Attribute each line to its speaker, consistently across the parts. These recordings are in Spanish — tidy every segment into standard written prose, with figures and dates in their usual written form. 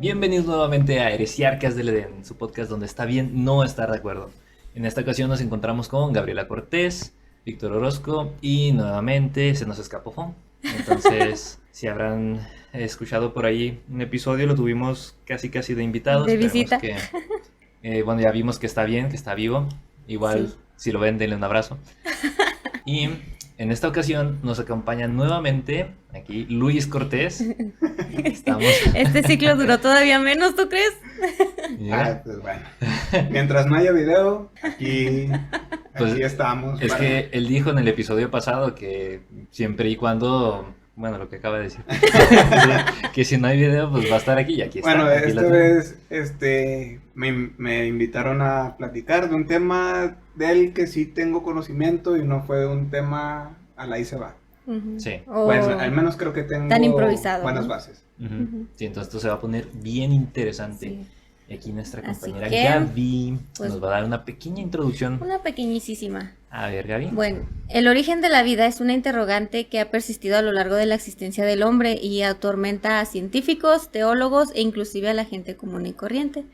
Speaker 1: Bienvenidos nuevamente a Heresiarcas del Edén, su podcast donde está bien no estar de acuerdo. En esta ocasión nos encontramos con Gabriela Cortés, Víctor Orozco y nuevamente se nos escapó Fon. Entonces, si habrán escuchado por ahí un episodio, lo tuvimos casi de invitados.
Speaker 2: De visita.
Speaker 1: Bueno, ya vimos que está bien, que está vivo. Igual,
Speaker 2: Sí.
Speaker 1: si lo ven, denle un abrazo. Y en esta ocasión nos acompaña nuevamente aquí Luis Cortés. Estamos...
Speaker 2: Este ciclo duró todavía menos, ¿tú crees?
Speaker 3: Pues bueno. Mientras no haya video, aquí
Speaker 1: Pues,
Speaker 3: estamos.
Speaker 1: Es que él dijo en el episodio pasado que siempre y cuando, bueno, lo que acaba de decir, que si no hay video, pues va a estar aquí y aquí está.
Speaker 3: Bueno,
Speaker 1: aquí
Speaker 3: esta vez me invitaron a platicar de un tema del que sí tengo conocimiento y no fue un tema a la y se va.
Speaker 2: Ujú.
Speaker 1: Sí.
Speaker 2: O
Speaker 3: Pues al menos creo que tengo
Speaker 2: tan improvisado,
Speaker 3: buenas
Speaker 2: ¿no?
Speaker 3: bases.
Speaker 1: Ujú. Sí, entonces esto se va a poner bien interesante.
Speaker 2: Sí.
Speaker 1: Y aquí nuestra
Speaker 2: Así
Speaker 1: compañera
Speaker 2: que,
Speaker 1: Gaby
Speaker 2: pues,
Speaker 1: nos va a dar una pequeña introducción.
Speaker 2: Una pequeñísima.
Speaker 1: A ver, Gaby.
Speaker 2: Bueno, el origen de la vida es una interrogante que ha persistido a lo largo de la existencia del hombre y atormenta a científicos, teólogos e inclusive a la gente común y corriente.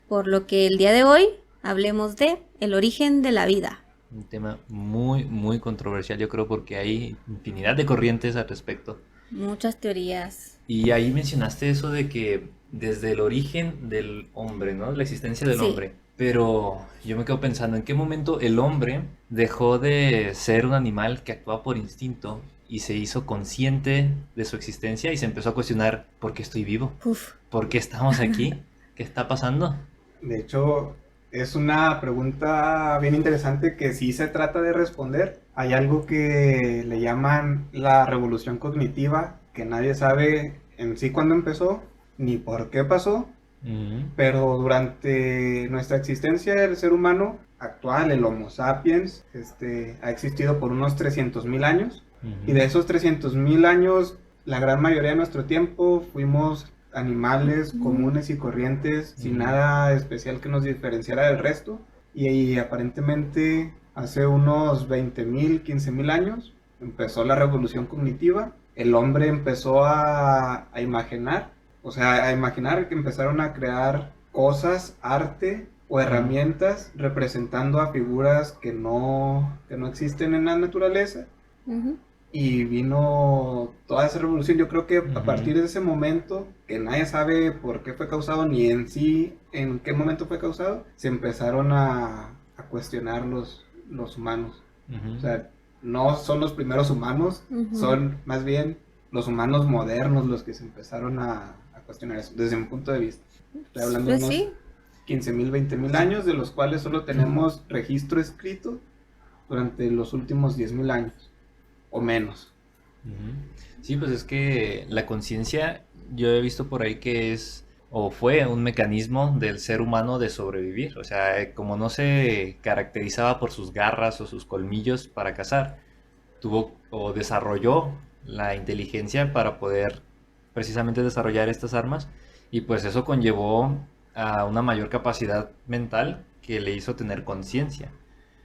Speaker 2: Por lo que el día de hoy hablemos de el origen de la vida.
Speaker 1: Un tema muy controversial, yo creo, porque hay infinidad de corrientes al respecto.
Speaker 2: Muchas teorías.
Speaker 1: Y ahí mencionaste eso de que desde el origen del hombre, ¿no? La existencia del
Speaker 2: Sí.
Speaker 1: hombre. Pero yo me quedo pensando, ¿en qué momento el hombre dejó de ser un animal que actuaba por instinto y se hizo consciente de su existencia y se empezó a cuestionar, ¿por qué estoy vivo?
Speaker 2: Uf.
Speaker 1: ¿Por qué estamos aquí? ¿Qué está pasando?
Speaker 3: De hecho, es una pregunta bien interesante que sí se trata de responder. Hay algo que le llaman la revolución cognitiva, que nadie sabe en sí cuándo empezó ni por qué pasó,
Speaker 1: Ujú.
Speaker 3: pero durante nuestra existencia el ser humano actual, el Homo sapiens, ha existido por unos 300.000 años.
Speaker 1: Ujú.
Speaker 3: Y de esos 300.000 años, la gran mayoría de nuestro tiempo fuimos animales comunes y corrientes, sin nada especial que nos diferenciara del resto. Y aparentemente hace unos 20.000, 15.000 años empezó la revolución cognitiva. El hombre empezó a imaginar, a imaginar que empezaron a crear cosas, arte o herramientas representando a figuras que no existen en la naturaleza.
Speaker 2: Ujú.
Speaker 3: Y vino toda esa revolución. Yo creo que a partir de ese momento, que nadie sabe por qué fue causado, ni en sí en qué momento fue causado, se empezaron a cuestionar los humanos.
Speaker 1: Ujú.
Speaker 3: O sea, no son los primeros humanos,
Speaker 2: Ujú.
Speaker 3: son más bien los humanos modernos los que se empezaron a cuestionar eso, desde mi punto de vista. Estoy hablando de
Speaker 2: Pues
Speaker 3: unos
Speaker 2: sí.
Speaker 3: 15.000, 20.000 años, de los cuales solo tenemos registro escrito durante los últimos 10.000 años. O menos.
Speaker 1: Ujú. Sí, pues es que la conciencia, yo he visto por ahí que es o fue un mecanismo del ser humano de sobrevivir. O sea, como no se caracterizaba por sus garras o sus colmillos para cazar, tuvo o desarrolló la inteligencia para poder precisamente desarrollar estas armas y pues eso conllevó a una mayor capacidad mental que le hizo tener conciencia.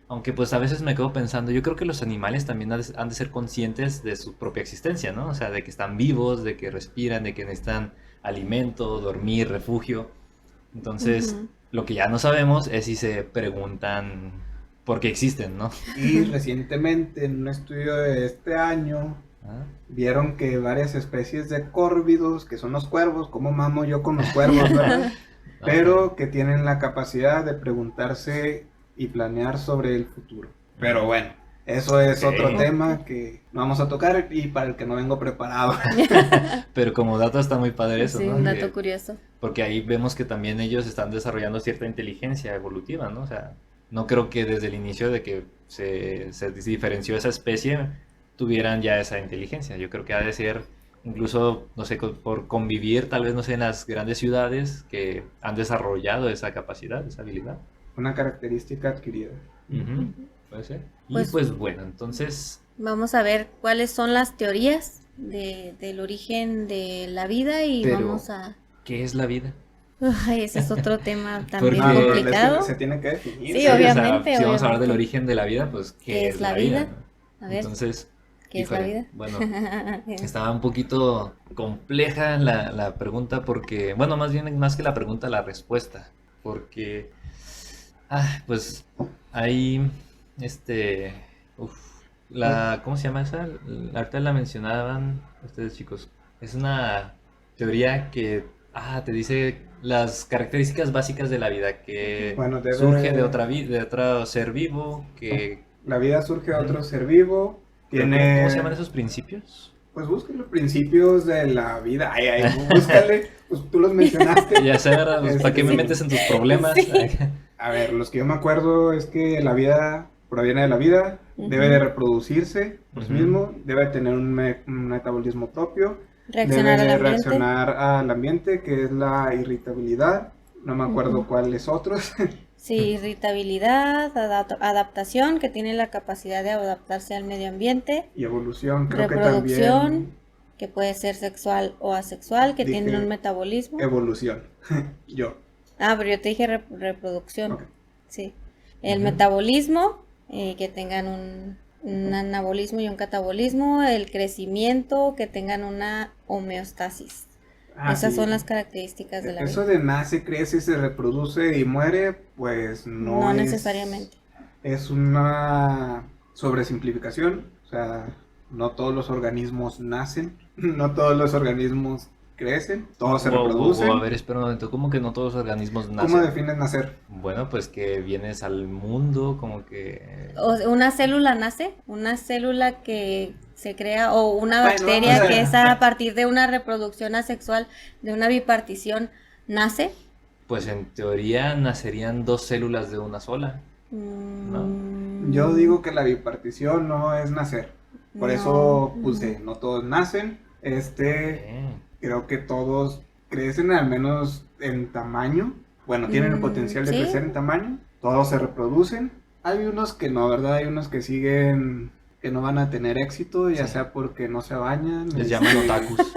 Speaker 1: Aunque pues a veces me quedo pensando, yo creo que los animales también han de ser conscientes de su propia existencia, ¿no? O sea, de que están vivos, de que respiran, de que necesitan alimento, dormir, refugio. Entonces,
Speaker 2: Ujú.
Speaker 1: lo que ya no sabemos es si se preguntan por qué existen, ¿no?
Speaker 3: Y recientemente en un estudio de este año
Speaker 1: Ah,
Speaker 3: vieron que varias especies de córvidos, que son los cuervos, como mamo yo con los cuervos, ¿verdad? Pero que tienen la capacidad de preguntarse y planear sobre el futuro. Pero bueno, eso es
Speaker 1: Ok.
Speaker 3: otro tema que no vamos a tocar y para el que no vengo preparado.
Speaker 1: Pero como dato está muy padre eso,
Speaker 2: Sí,
Speaker 1: ¿no?
Speaker 2: un dato
Speaker 1: Que-
Speaker 2: curioso.
Speaker 1: porque ahí vemos que también ellos están desarrollando cierta inteligencia evolutiva, ¿no? O sea, no creo que desde el inicio de que se diferenció esa especie tuvieran ya esa inteligencia. Yo creo que ha de ser incluso, no sé, por convivir tal vez, no sé, en las grandes ciudades que han desarrollado esa capacidad, esa habilidad.
Speaker 3: Una característica adquirida.
Speaker 1: Ujú, puede ser. Y
Speaker 2: Pues-
Speaker 1: pues bueno, entonces,
Speaker 2: Vamos a ver cuáles son las teorías del origen de la vida y
Speaker 1: Pero-
Speaker 2: vamos a...
Speaker 1: ¿qué es la vida?
Speaker 2: Ay, ese es otro tema también
Speaker 1: Porque-
Speaker 2: complicado.
Speaker 3: Se tiene que definir.
Speaker 2: Sí,
Speaker 1: O sea,
Speaker 2: obviamente,
Speaker 1: si vamos a hablar del
Speaker 2: obviamente.
Speaker 1: origen de la vida, pues, ¿qué es la vida? ¿No?
Speaker 2: A ver,
Speaker 1: Entonces,
Speaker 2: ¿Qué es la
Speaker 1: Híjole,
Speaker 2: vida?
Speaker 1: bueno, estaba un poquito compleja la pregunta porque, bueno, más bien más que la pregunta, la respuesta. Porque, pues hay, este, uf, ¿cómo se llama esa? Ahorita la mencionaban ustedes, chicos. Es una teoría que, te dice las características básicas de la vida, que
Speaker 3: Bueno,
Speaker 1: surge de
Speaker 3: debe...
Speaker 1: de otro ser vivo, que...
Speaker 3: La vida surge de otro
Speaker 1: Ujú.
Speaker 3: ser vivo,
Speaker 1: Pero ¿cómo se llaman
Speaker 3: tiene...
Speaker 1: esos principios?
Speaker 3: Pues busca los principios de la vida. Ay, búscale, pues tú los mencionaste.
Speaker 1: Ya sé, ¿verdad? Pues, ¿para qué me
Speaker 3: Este,
Speaker 1: metes en tus problemas?
Speaker 2: Sí.
Speaker 3: A ver, los que yo me acuerdo es que la vida proviene de la vida, debe de
Speaker 2: Ujú.
Speaker 3: reproducirse por sí
Speaker 1: Ujú.
Speaker 3: mismo, debe tener un metabolismo propio,
Speaker 2: Reaccionar al
Speaker 3: debe
Speaker 2: ambiente.
Speaker 3: reaccionar al ambiente, que es la irritabilidad, no me acuerdo
Speaker 2: Ujú.
Speaker 3: cuáles otros,
Speaker 2: Sí, irritabilidad, adaptación, que tiene la capacidad de adaptarse al medio ambiente,
Speaker 3: y evolución, creo que
Speaker 2: reproducción,
Speaker 3: también
Speaker 2: que puede ser sexual o asexual, que tienen un
Speaker 3: dije
Speaker 2: metabolismo.
Speaker 3: evolución, yo,
Speaker 2: Pero yo te dije reproducción,
Speaker 3: ok.
Speaker 2: sí. El
Speaker 1: Ujú.
Speaker 2: metabolismo, que tengan un anabolismo y un catabolismo, el crecimiento, que tengan una homeostasis. Esas
Speaker 3: Sí.
Speaker 2: son las características de la
Speaker 3: Eso
Speaker 2: vida.
Speaker 3: de nace, crece, se reproduce y muere, pues
Speaker 2: No necesariamente.
Speaker 3: es una sobresimplificación. O sea, no todos los organismos nacen, no todos los organismos crecen, todos se
Speaker 1: Wow, wow, wow, a
Speaker 3: reproducen.
Speaker 1: ver, espera un momento. ¿Cómo que no todos los organismos
Speaker 3: ¿Cómo
Speaker 1: nacen?
Speaker 3: defines nacer?
Speaker 1: Bueno, pues que vienes al mundo, como que...
Speaker 2: Una célula nace, una célula que se crea, o una
Speaker 3: Bueno,
Speaker 2: bacteria
Speaker 3: vamos a-
Speaker 2: que es a partir de una reproducción asexual, de una bipartición, nace.
Speaker 1: Pues en teoría nacerían dos células de una sola.
Speaker 3: Yo digo que la bipartición no es nacer. Por eso
Speaker 2: no.
Speaker 3: puse, no todos nacen.
Speaker 1: Eh,
Speaker 3: Creo que todos crecen al menos en tamaño. Bueno, tienen el potencial de
Speaker 2: sí.
Speaker 3: crecer en tamaño. Todos se reproducen. Hay unos que no, ¿verdad? Hay unos que siguen, que no van a tener éxito, ya
Speaker 1: Sí.
Speaker 3: sea porque no se bañan.
Speaker 1: Les llaman otakus.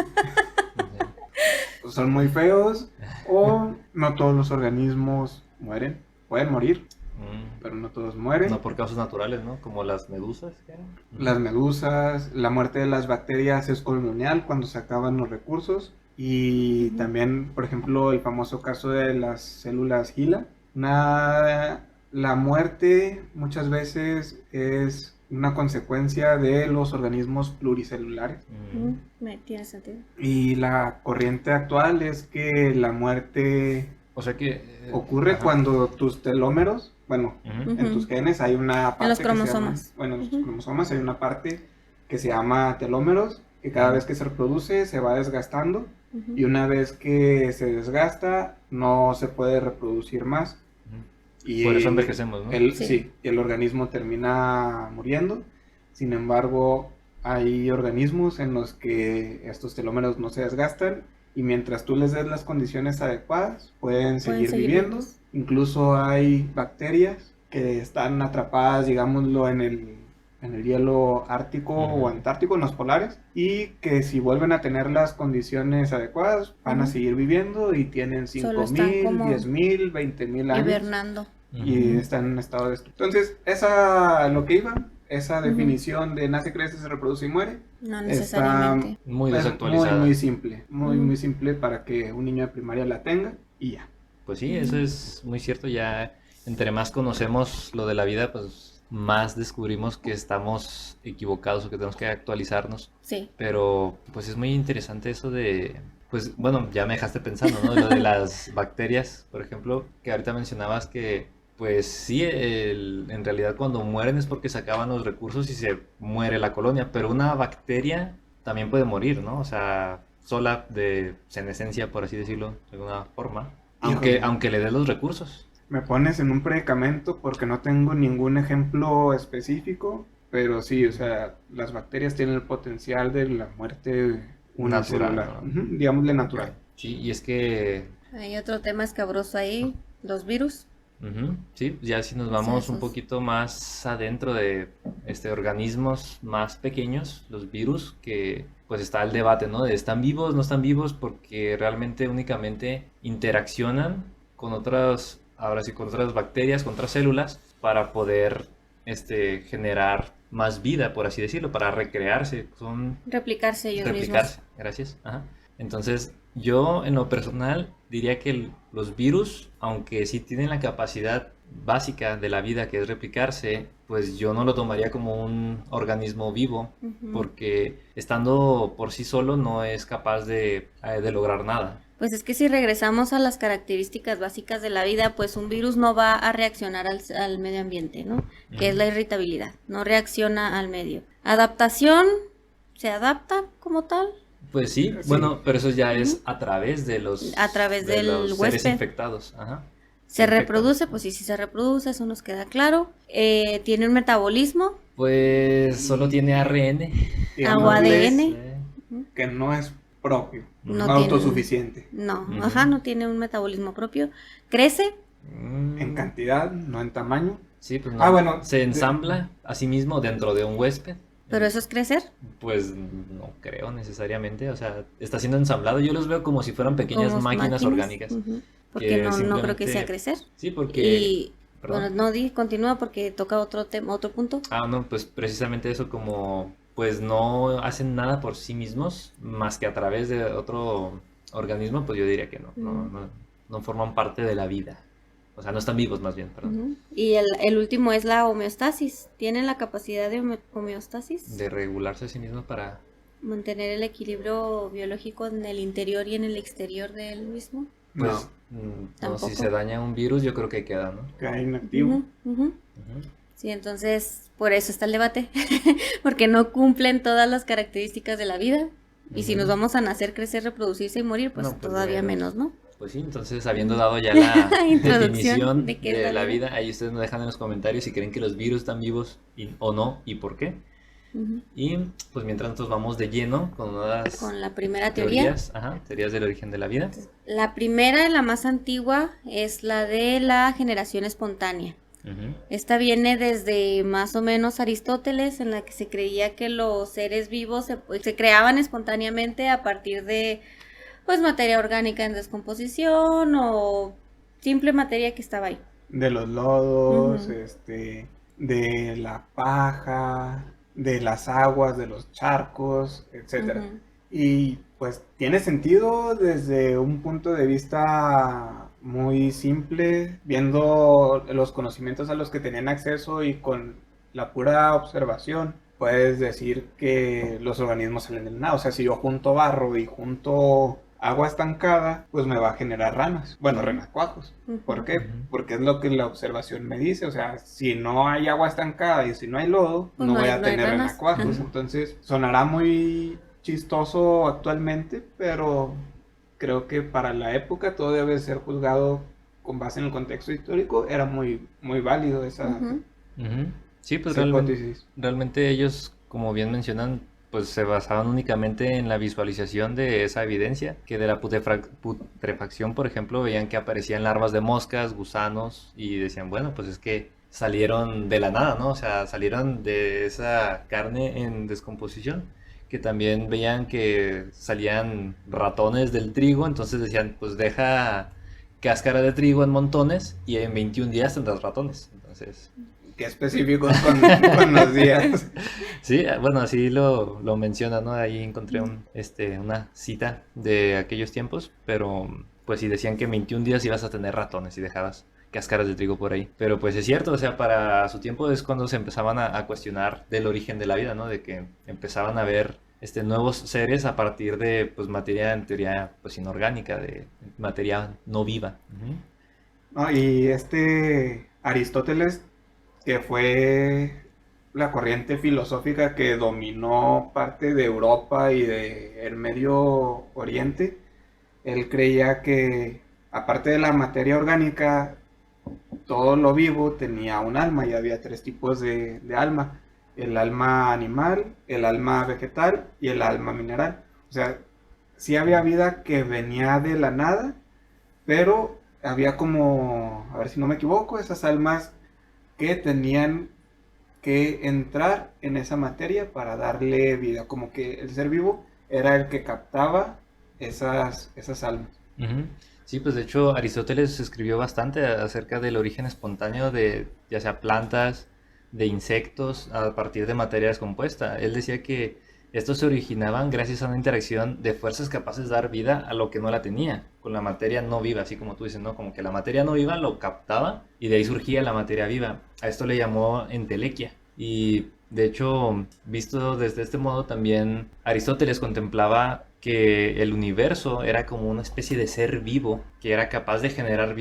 Speaker 3: Son muy feos. O no todos los organismos mueren. Pueden morir,
Speaker 1: Mm,
Speaker 3: pero no todos mueren.
Speaker 1: No por causas naturales, ¿no? Como las medusas. ¿Qué eran?
Speaker 3: Las medusas, la muerte de las bacterias es colonial cuando se acaban los recursos. Y también, por ejemplo, el famoso caso de las células HeLa. La muerte muchas veces es una consecuencia de los organismos pluricelulares.
Speaker 2: Tiene sentido.
Speaker 3: Y la corriente actual es que la muerte
Speaker 1: O sea que...
Speaker 3: ocurre
Speaker 1: ajá.
Speaker 3: cuando tus telómeros, bueno,
Speaker 1: Ujú.
Speaker 3: en tus genes hay una parte
Speaker 2: los
Speaker 3: que se llama-
Speaker 2: cromosomas.
Speaker 3: bueno, en los
Speaker 2: Ujú.
Speaker 3: cromosomas hay una parte que se llama telómeros, que cada
Speaker 1: Ujú.
Speaker 3: vez que se reproduce se va desgastando
Speaker 2: Ujú.
Speaker 3: y una vez que se desgasta no se puede reproducir más.
Speaker 1: Ujú.
Speaker 3: Y
Speaker 1: Por eso envejecemos, ¿no?
Speaker 2: Sí.
Speaker 3: sí, y el organismo termina muriendo. Sin embargo, hay organismos en los que estos telómeros no se desgastan y mientras tú les des las condiciones adecuadas, pueden seguir viviendo.
Speaker 2: vivos.
Speaker 3: Incluso hay bacterias que están atrapadas, digámoslo, en el hielo ártico
Speaker 1: Ujú.
Speaker 3: o antártico, en los polares, y que si vuelven a tener las condiciones adecuadas, van a
Speaker 2: Ujú.
Speaker 3: seguir viviendo y tienen
Speaker 2: Solo están
Speaker 3: 5.000,
Speaker 2: como
Speaker 3: 10.000, 20.000 años
Speaker 2: Hibernando.
Speaker 3: y
Speaker 1: Ujú.
Speaker 3: están en estado de estupor. Entonces, lo que iba, esa definición de nace, crece, se reproduce y muere,
Speaker 2: No
Speaker 3: está
Speaker 2: necesariamente.
Speaker 1: Muy
Speaker 3: es
Speaker 1: desactualizada.
Speaker 3: muy simple, muy,
Speaker 2: Ujú.
Speaker 3: muy simple para que un niño de primaria la tenga y ya.
Speaker 1: Pues sí, eso es muy cierto. Ya entre más conocemos lo de la vida, pues más descubrimos que estamos equivocados o que tenemos que actualizarnos.
Speaker 2: Sí.
Speaker 1: Pero pues es muy interesante eso de, pues bueno, ya me dejaste pensando, ¿no? Lo de las bacterias, por ejemplo, que ahorita mencionabas que, pues sí, en realidad cuando mueren es porque se acaban los recursos y se muere la colonia, pero una bacteria también puede morir, ¿no? O sea, sola de senescencia, por así decirlo, de alguna forma,
Speaker 3: Híjole.
Speaker 1: aunque le dé los recursos.
Speaker 3: Me pones en un predicamento porque no tengo ningún ejemplo específico, pero sí, o sea, las bacterias tienen el potencial de la muerte unicelular,
Speaker 1: Natural, ¿no?
Speaker 3: digámosle natural.
Speaker 1: Sí, y es que
Speaker 2: Hay otro tema escabroso ahí, los virus.
Speaker 1: ujú, sí, ya si nos vamos un
Speaker 2: Esos.
Speaker 1: poquito más adentro de organismos más pequeños, los virus, que pues está el debate, ¿no? De están vivos, no están vivos, porque realmente únicamente interaccionan con otras, ahora sí, con otras bacterias, con otras células, para poder generar más vida, por así decirlo, para recrearse, son
Speaker 2: Replicarse ellos
Speaker 1: replicarse, gracias. Ajá. Entonces, yo en lo personal diría que los virus, aunque sí tienen la capacidad básica de la vida que es replicarse, pues yo no lo tomaría como un organismo vivo,
Speaker 2: mismos.
Speaker 1: porque estando por sí solo no es capaz de lograr nada.
Speaker 2: Pues es que si regresamos a las características básicas de la vida, pues un virus no va a reaccionar al medio ambiente, ¿no? Que es la irritabilidad, no reacciona al medio. Adaptación, ¿se adapta como tal?
Speaker 1: Pues sí,
Speaker 3: Sí.
Speaker 1: bueno, pero eso ya es a través de
Speaker 2: A través
Speaker 1: de
Speaker 2: del
Speaker 1: los seres
Speaker 2: huésped.
Speaker 1: infectados. Ajá.
Speaker 2: Se
Speaker 1: Infectados.
Speaker 2: reproduce, pues sí se reproduce, eso nos queda claro. Tiene un metabolismo,
Speaker 1: Pues solo tiene ARN.
Speaker 2: Agua,
Speaker 3: Digámosles
Speaker 2: ADN.
Speaker 3: que no es propio,
Speaker 2: No
Speaker 3: no
Speaker 2: tiene-
Speaker 3: autosuficiente.
Speaker 2: no,
Speaker 1: Ujú.
Speaker 2: ajá, no tiene un metabolismo propio. Crece,
Speaker 3: En cantidad, no en tamaño.
Speaker 1: Sí, pues no.
Speaker 3: Ah, bueno,
Speaker 1: Se ensambla a sí mismo dentro de un huésped.
Speaker 2: pero eso es crecer.
Speaker 1: Pues no creo necesariamente, o sea, está siendo ensamblado. Yo los veo como si fueran pequeñas
Speaker 2: Como
Speaker 1: máquinas orgánicas.
Speaker 2: Ujú. Porque
Speaker 1: que
Speaker 2: no creo que
Speaker 1: simplemente-
Speaker 2: sea crecer.
Speaker 1: Sí, porque...
Speaker 2: Y
Speaker 1: Perdón.
Speaker 2: bueno, no continúa porque toca otro tema, otro punto.
Speaker 1: Ah, no, pues precisamente eso, como pues no hacen nada por sí mismos más que a través de otro organismo, pues yo diría que no, no forman parte de la vida. O sea, no están vivos más bien, perdón.
Speaker 2: Ujú. Y el último es la homeostasis. Tienen la capacidad de homeostasis,
Speaker 1: De regularse a sí mismos para...
Speaker 2: mantener el equilibrio biológico en el interior y en el exterior del mismo.
Speaker 1: Pues,
Speaker 3: No,
Speaker 1: no,
Speaker 2: Tampoco.
Speaker 1: si se daña un virus, yo creo que queda, ¿no?
Speaker 3: queda inactivo.
Speaker 2: Ujú, ujú.
Speaker 1: Ujú.
Speaker 2: Sí, entonces por eso está el debate, porque no cumplen todas las características de la vida. Y si
Speaker 1: Ujú.
Speaker 2: nos vamos a nacer, crecer, reproducirse y morir, pues
Speaker 1: No, pues
Speaker 2: todavía menos, ¿no?
Speaker 1: Pues sí, entonces habiendo dado ya la
Speaker 2: Introducción
Speaker 1: definición
Speaker 2: de qué es
Speaker 1: de
Speaker 2: la
Speaker 1: la
Speaker 2: vida.
Speaker 1: vida, ahí ustedes nos dejan en los comentarios si creen que los virus están vivos o no y por qué.
Speaker 2: Ujú.
Speaker 1: Y pues mientras nosotros vamos de lleno con unas
Speaker 2: Con la primera teoría.
Speaker 1: teorías del origen de la vida.
Speaker 2: La primera y la más antigua es la de la generación espontánea.
Speaker 1: Ujú.
Speaker 2: Esta viene desde más o menos Aristóteles, en la que se creía que los seres vivos se creaban espontáneamente a partir de pues materia orgánica en descomposición o simple materia que estaba ahí.
Speaker 3: De los lodos,
Speaker 2: Ujú.
Speaker 3: de la paja, de las aguas, de los charcos, etcétera.
Speaker 2: Ujú.
Speaker 3: Y pues tiene sentido desde un punto de vista muy simple, viendo los conocimientos a los que tenían acceso y con la pura observación, puedes decir que los organismos salen del nada. O sea, si yo junto barro y junto agua estancada, pues me va a generar ranas. Bueno, renacuajos. ¿Por qué?
Speaker 1: Ujú.
Speaker 3: Porque es lo que la observación me dice. O sea, si no hay agua estancada y si no hay lodo,
Speaker 2: Pues
Speaker 3: no
Speaker 2: no
Speaker 3: voy
Speaker 2: hay-
Speaker 3: a
Speaker 2: no hay
Speaker 3: tener
Speaker 2: ranas.
Speaker 3: renacuajos.
Speaker 2: Ajá.
Speaker 3: Entonces, sonará muy chistoso actualmente, pero creo que para la época todo debe ser juzgado con base en el contexto histórico. Era muy, muy válido esa,
Speaker 2: Ujú.
Speaker 1: Ujú. Sí, pues
Speaker 3: esa
Speaker 1: realmente,
Speaker 3: hipótesis.
Speaker 1: realmente ellos, como bien mencionan, pues se basaban únicamente en la visualización de esa evidencia, que de la putrefacción, por ejemplo, veían que aparecían larvas de moscas, gusanos, y decían, bueno, pues es que salieron de la nada, ¿no? O sea, salieron de esa carne en descomposición, que también veían que salían ratones del trigo, entonces decían, pues deja cáscara de trigo en montones y en 21 días tendrás ratones. Entonces,
Speaker 3: Qué específicos con los días.
Speaker 1: sí, bueno, así lo menciona, ¿no? Ahí encontré una cita de aquellos tiempos, pero pues sí decían que en 21 días ibas a tener ratones y dejabas cáscaras de trigo por ahí. Pero pues es cierto, o sea, para su tiempo es cuando se empezaban a cuestionar del origen de la vida, ¿no? De que empezaban a ver nuevos seres a partir de pues materia en teoría pues inorgánica, de materia no viva. Ujú.
Speaker 3: No, y Aristóteles, que fue la corriente filosófica que dominó parte de Europa y del Medio Oriente, él creía que aparte de la materia orgánica, todo lo vivo tenía un alma y había tres tipos de alma: el alma animal, el alma vegetal y el alma mineral. O sea, sí había vida que venía de la nada, pero había como, a ver si no me equivoco, esas almas que tenían que entrar en esa materia para darle vida, como que el ser vivo era el que captaba esas almas.
Speaker 1: Ujú. Sí, pues de hecho Aristóteles escribió bastante acerca del origen espontáneo de ya sea plantas de insectos a partir de materia descompuesta. Él decía que estos se originaban gracias a una interacción de fuerzas capaces de dar vida a lo que no la tenía, con la materia no viva, así como tú dices, ¿no? Como que la materia no viva lo captaba y de ahí surgía la materia viva. A esto le llamó entelequia. Y de hecho, visto desde este modo, también Aristóteles contemplaba que el universo era como una especie de ser vivo que era capaz de generar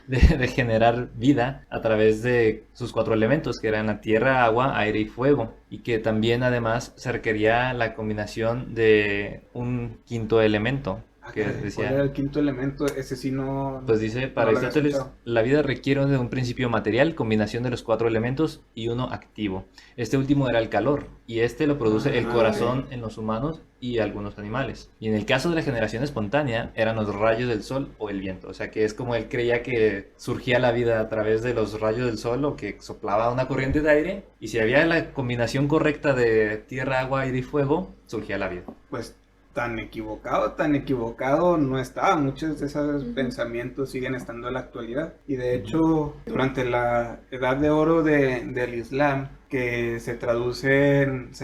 Speaker 1: de generar vida a través de sus 4 elementos, que eran la tierra, agua, aire y fuego, y que también además se requería la combinación de un 5.º elemento, que decía...
Speaker 3: ¿Cuál era el 5.º elemento? Ese sí no...
Speaker 1: Pues dice, para
Speaker 3: no lo había
Speaker 1: Aristóteles,
Speaker 3: escuchado.
Speaker 1: la vida requiere de un principio material, combinación de los 4 elementos y uno activo. Este último era el calor, y este lo produce el corazón en los humanos y algunos animales. Y en el caso de la generación espontánea, eran los rayos del sol o el viento. O sea que es como él creía que surgía la vida a través de los rayos del sol o que soplaba una corriente de aire. Y si había la combinación correcta de tierra, agua, aire y fuego, surgía la vida.
Speaker 3: Pues tan equivocado no estaba. Muchos de esos pensamientos siguen estando en la actualidad. Y de hecho, durante la edad de oro del Islam, que se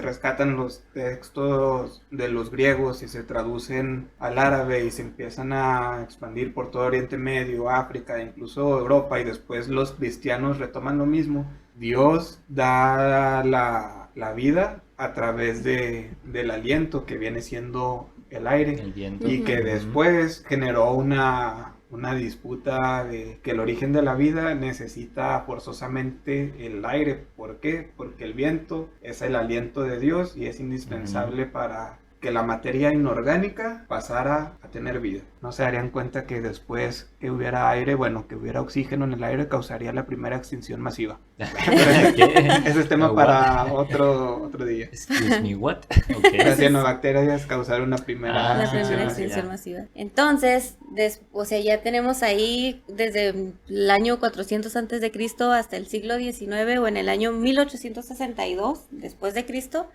Speaker 3: rescatan los textos de los griegos y se traducen al árabe y se empiezan a expandir por todo Oriente Medio, África, incluso Europa, y después los cristianos retoman lo mismo. Dios da la vida a través del aliento, que viene siendo el aire,
Speaker 1: El viento.
Speaker 3: y que después generó una disputa de que el origen de la vida necesita forzosamente el aire. ¿Por qué? Porque el viento es el aliento de Dios y es indispensable para que la materia inorgánica pasara a tener vida. No se darían cuenta que después que hubiera aire, que hubiera oxígeno en el aire, causaría la primera extinción masiva. Ese es tema para otro día.
Speaker 1: Excuse me, what? Okay.
Speaker 3: Las cianobacterias causaron una primera
Speaker 2: La primera
Speaker 1: sí,
Speaker 2: extinción
Speaker 1: ya.
Speaker 2: masiva. Entonces, o sea, ya tenemos ahí desde el año 400 antes de Cristo hasta el siglo XIX, o en el año 1862 después de Cristo,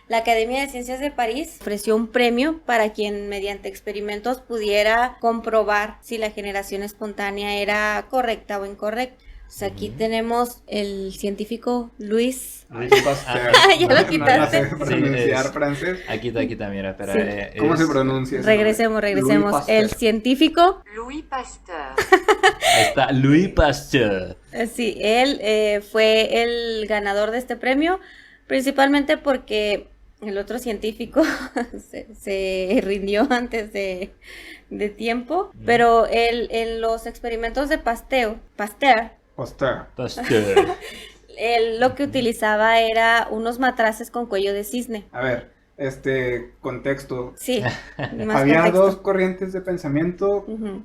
Speaker 2: la Academia de Ciencias de París ofreció un premio para quien mediante experimentos pudiera comprobar si la generación espontánea era correcta o incorrecta. O sea, aquí tenemos el científico Louis.
Speaker 3: Pasteur.
Speaker 2: Ya lo quitaste.
Speaker 3: No sé pronunciar
Speaker 1: Sí,
Speaker 3: francés.
Speaker 1: Aquí está, mira, espera.
Speaker 2: Sí.
Speaker 3: ¿Cómo se pronuncia? ese
Speaker 2: Regresemos.
Speaker 3: nombre? Louis Pasteur.
Speaker 2: El científico,
Speaker 4: Louis Pasteur.
Speaker 1: Ahí está, Louis Pasteur.
Speaker 2: sí, él fue el ganador de este premio, principalmente porque el otro científico se rindió antes de tiempo, pero en los experimentos de Pasteur,
Speaker 3: Pasteur.
Speaker 1: Pasteur.
Speaker 2: él lo que utilizaba era unos matraces con cuello de cisne.
Speaker 3: A ver, contexto.
Speaker 2: Sí, más
Speaker 3: Había
Speaker 2: contexto.
Speaker 3: dos corrientes de pensamiento.
Speaker 2: Ujú.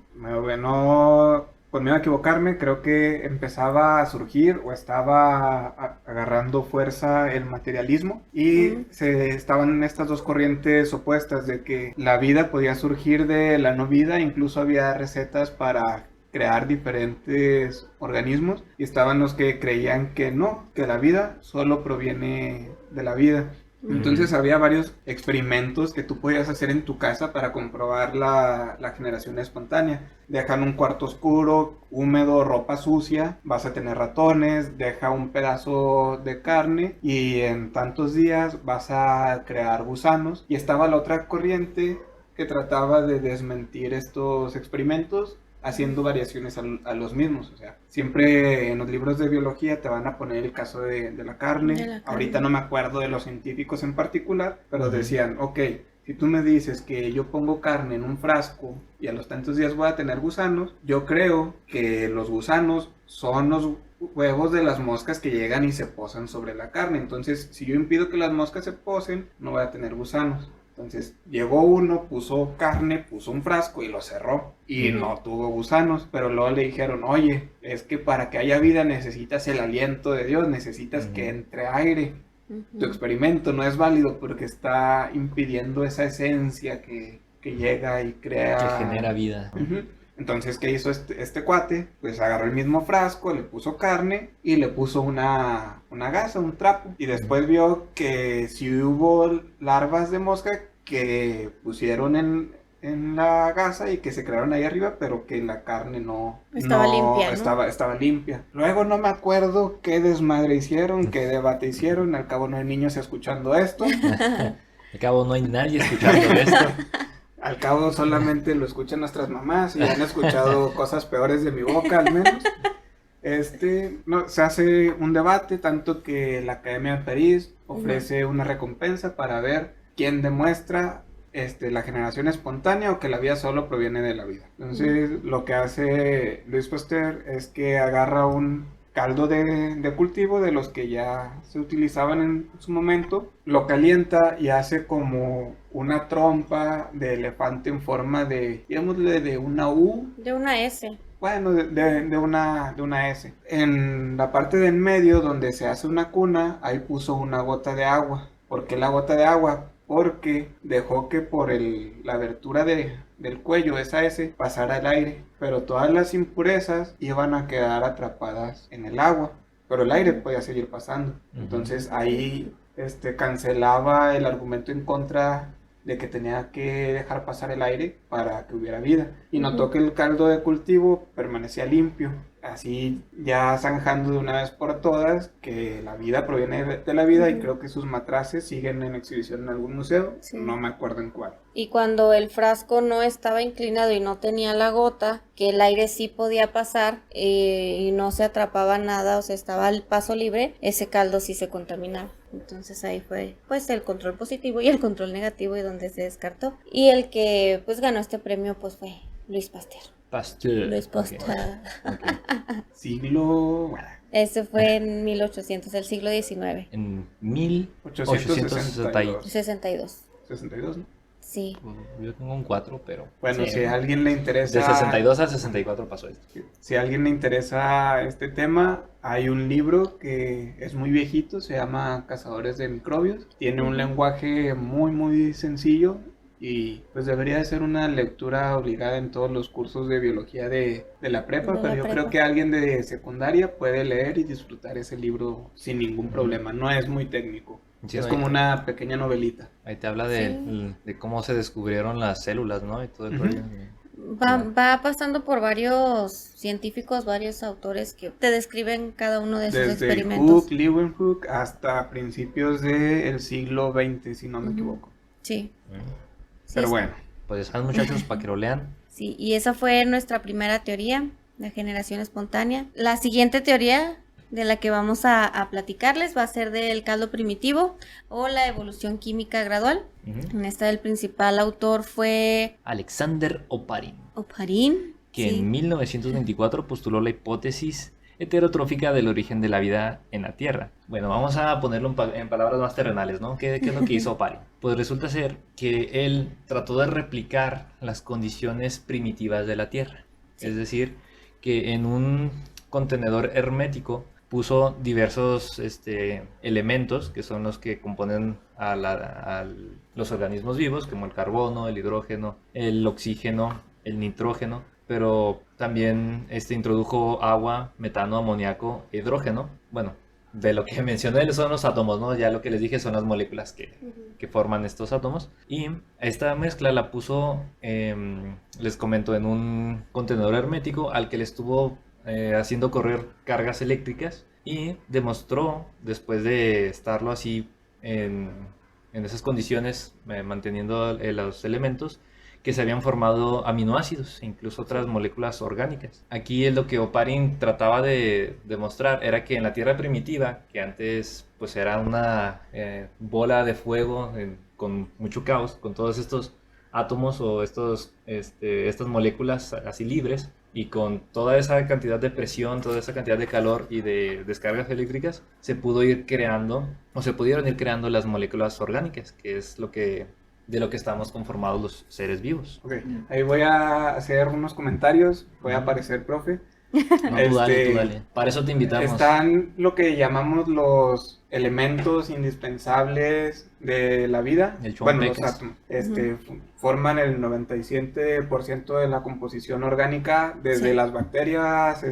Speaker 3: Por miedo a equivocarme, creo que empezaba a surgir o estaba agarrando fuerza el materialismo, y estaban estas dos corrientes opuestas de que la vida podía surgir de la no vida. Incluso había recetas para crear diferentes organismos, y estaban los que creían que no, que la vida solo proviene de la vida. Entonces había varios experimentos que tú podías hacer en tu casa para comprobar la generación espontánea. Dejan un cuarto oscuro, húmedo, ropa sucia, vas a tener ratones, deja un pedazo de carne y en tantos días vas a crear gusanos. Y estaba la otra corriente que trataba de desmentir estos experimentos haciendo variaciones a los mismos. O sea, siempre en los libros de biología te van a poner el caso de la carne.
Speaker 2: De la carne.
Speaker 3: Ahorita no me acuerdo de los científicos en particular, pero decían, ok, si tú me dices que yo pongo carne en un frasco y a los tantos días voy a tener gusanos, yo creo que los gusanos son los huevos de las moscas que llegan y se posan sobre la carne. Entonces, si yo impido que las moscas se posen, no voy a tener gusanos. Entonces llegó uno, puso carne, puso un frasco y lo cerró y no tuvo gusanos. Pero luego le dijeron, oye, es que para que haya vida necesitas el aliento de Dios, necesitas que entre aire. Tu experimento no es válido porque está impidiendo esa esencia que llega y crea...
Speaker 1: Que genera vida.
Speaker 3: Entonces, ¿qué hizo este cuate? Pues agarró el mismo frasco, le puso carne y le puso una gasa, un trapo. Y después vio que si hubo larvas de mosca que pusieron en la gasa y que se crearon ahí arriba, pero que la carne no
Speaker 2: Estaba limpia, ¿no?
Speaker 3: estaba limpia. Luego no me acuerdo qué desmadre hicieron, qué debate hicieron, al cabo no hay niños escuchando esto,
Speaker 1: Al cabo no hay nadie escuchando esto.
Speaker 3: al cabo solamente lo escuchan nuestras mamás y han escuchado cosas peores de mi boca al menos. No, se hace un debate, tanto que la Academia de París ofrece una recompensa para ver quién demuestra la generación espontánea o que la vida solo proviene de la vida. Entonces, lo que hace Luis Pasteur es que agarra un caldo de cultivo de los que ya se utilizaban en su momento, lo calienta y hace como una trompa de elefante en forma de, digámosle, de una U.
Speaker 2: De una S.
Speaker 3: Bueno, de una S. En la parte de en medio, donde se hace una cuna, ahí puso una gota de agua. ¿Por qué la gota de agua? Porque dejó que por la abertura del cuello, esa S, pasara el aire. Pero todas las impurezas iban a quedar atrapadas en el agua. Pero el aire podía seguir pasando. Entonces ahí cancelaba el argumento en contra de que tenía que dejar pasar el aire para que hubiera vida. Y notó que el caldo de cultivo permanecía limpio. Así ya zanjando de una vez por todas que la vida proviene de la vida, y creo que sus matraces siguen en exhibición en algún museo, no me acuerdo en cuál.
Speaker 2: Y cuando el frasco no estaba inclinado y no tenía la gota, que el aire sí podía pasar y no se atrapaba nada, o sea, estaba al paso libre, ese caldo sí se contaminaba. Entonces ahí fue pues el control positivo y el control negativo, y donde se descartó. Y el que pues ganó este premio pues fue Luis Pasteur. Luis Pasteur.
Speaker 1: Okay.
Speaker 3: Siglo... Bueno.
Speaker 2: Ese fue en 1800, el siglo XIX.
Speaker 1: En 1862.
Speaker 2: 62.
Speaker 3: 62, ¿no?
Speaker 2: Sí.
Speaker 1: Yo tengo un 4, pero...
Speaker 3: Bueno,
Speaker 1: sí,
Speaker 3: si a alguien le interesa...
Speaker 1: De 62 a 64 pasó esto.
Speaker 3: Si a alguien le interesa este tema, hay un libro que es muy viejito, se llama Cazadores de Microbios. Tiene un lenguaje muy, muy sencillo, y pues debería de ser una lectura obligada en todos los cursos de biología de la prepa, pero yo creo que alguien de secundaria puede leer y disfrutar ese libro sin ningún problema. No es muy técnico. Sí, es como una pequeña novelita.
Speaker 1: Ahí te habla de cómo se descubrieron las células, ¿no? Y todo el rollo.
Speaker 2: Va pasando por varios científicos, varios autores que te describen cada uno de sus experimentos.
Speaker 3: Desde Hooke, Leeuwenhoek hasta principios del siglo XX, si no me equivoco.
Speaker 2: Sí.
Speaker 3: Pero bueno.
Speaker 1: Pues están, muchachos, para que lo lean.
Speaker 2: Sí, y esa fue nuestra primera teoría, la generación espontánea. La siguiente teoría de la que vamos a platicarles va a ser del caldo primitivo o la evolución química gradual. En esta el principal autor fue
Speaker 1: Alexander Oparin. Que
Speaker 2: sí.
Speaker 1: En 1924 postuló la hipótesis heterotrófica del origen de la vida en la Tierra. Bueno, vamos a ponerlo en palabras más terrenales, ¿no? ¿Qué es lo que hizo Oparin? Pues resulta ser que él trató de replicar las condiciones primitivas de la Tierra. Es decir, que en un contenedor hermético puso diversos elementos que son los que componen a los organismos vivos, como el carbono, el hidrógeno, el oxígeno, el nitrógeno, pero también introdujo agua, metano, amoníaco, hidrógeno. Bueno, de lo que mencioné son los átomos, ¿no? Ya lo que les dije son las moléculas que forman estos átomos. Y esta mezcla la puso, les comento, en un contenedor hermético al que le estuvo haciendo correr cargas eléctricas, y demostró, después de estarlo así en esas condiciones, manteniendo los elementos, que se habían formado aminoácidos e incluso otras moléculas orgánicas. Aquí lo que Oparin trataba de demostrar era que en la Tierra primitiva, que antes pues era una bola de fuego con mucho caos, con todos estos átomos o estas moléculas así libres, y con toda esa cantidad de presión, toda esa cantidad de calor y de descargas eléctricas, se pudieron ir creando las moléculas orgánicas, que es de lo que estamos conformados los seres vivos.
Speaker 3: Ok, ahí voy a hacer unos comentarios, voy a aparecer, profe.
Speaker 1: No, tú dale. Para eso te invitamos.
Speaker 3: Están lo que llamamos los elementos indispensables de la vida. Bueno, los átomos. Forman el 97% de la composición orgánica, desde las bacterias,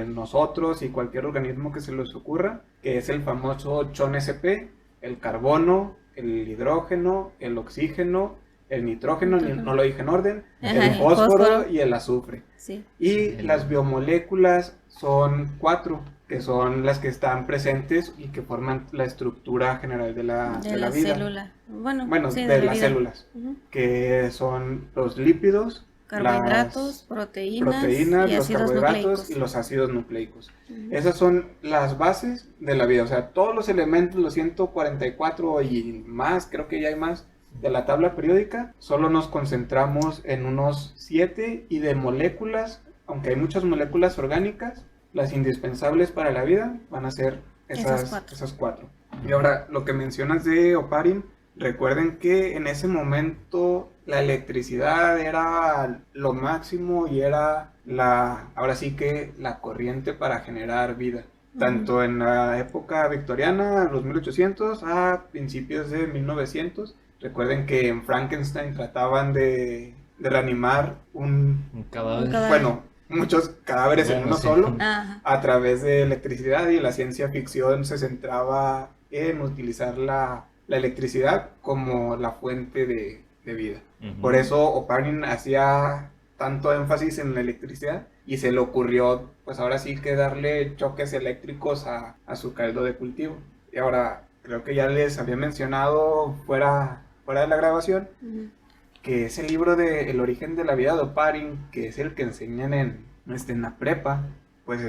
Speaker 3: nosotros y cualquier organismo que se les ocurra, que es el famoso CHON-SP, el carbono, el hidrógeno, el oxígeno, el nitrógeno, no lo dije en orden,
Speaker 2: Ajá,
Speaker 3: el fósforo y el azufre.
Speaker 2: Sí.
Speaker 3: Y las biomoléculas son 4, que son las que están presentes y que forman la estructura general de la vida.
Speaker 2: Célula. Bueno, sí,
Speaker 3: de
Speaker 2: la
Speaker 3: las
Speaker 2: vida.
Speaker 3: células,
Speaker 2: Ujú.
Speaker 3: que son los lípidos,
Speaker 2: Carbohidratos,
Speaker 3: las
Speaker 2: proteínas y
Speaker 3: los
Speaker 2: ácidos
Speaker 3: carbohidratos
Speaker 2: nucleicos.
Speaker 3: y los ácidos nucleicos.
Speaker 2: Ujú.
Speaker 3: Esas son las bases de la vida, o sea, todos los elementos, los 144 y más, creo que ya hay más, de la tabla periódica, solo nos concentramos en unos 7, y de moléculas, aunque hay muchas moléculas orgánicas, las indispensables para la vida van a ser esas 4. Y ahora, lo que mencionas de Oparin, recuerden que en ese momento la electricidad era lo máximo y era ahora sí que la corriente para generar vida. Tanto en la época victoriana, los 1800, a principios de 1900. Recuerden que en Frankenstein trataban de reanimar
Speaker 1: Un cadáver.
Speaker 3: bueno, muchos cadáveres en
Speaker 1: Bueno,
Speaker 3: uno
Speaker 1: sí.
Speaker 3: solo
Speaker 2: Ajá.
Speaker 3: a través de electricidad, y la ciencia ficción se centraba en utilizar la electricidad como la fuente de vida.
Speaker 1: Ujú.
Speaker 3: Por eso Oparin hacía tanto énfasis en la electricidad y se le ocurrió, pues ahora sí que darle choques eléctricos a su caldo de cultivo. Y ahora, creo que ya les había mencionado fuera de la grabación,
Speaker 2: Ujú.
Speaker 3: que ese libro de El origen de la vida de Oparin, que es el que enseñan en la prepa, pues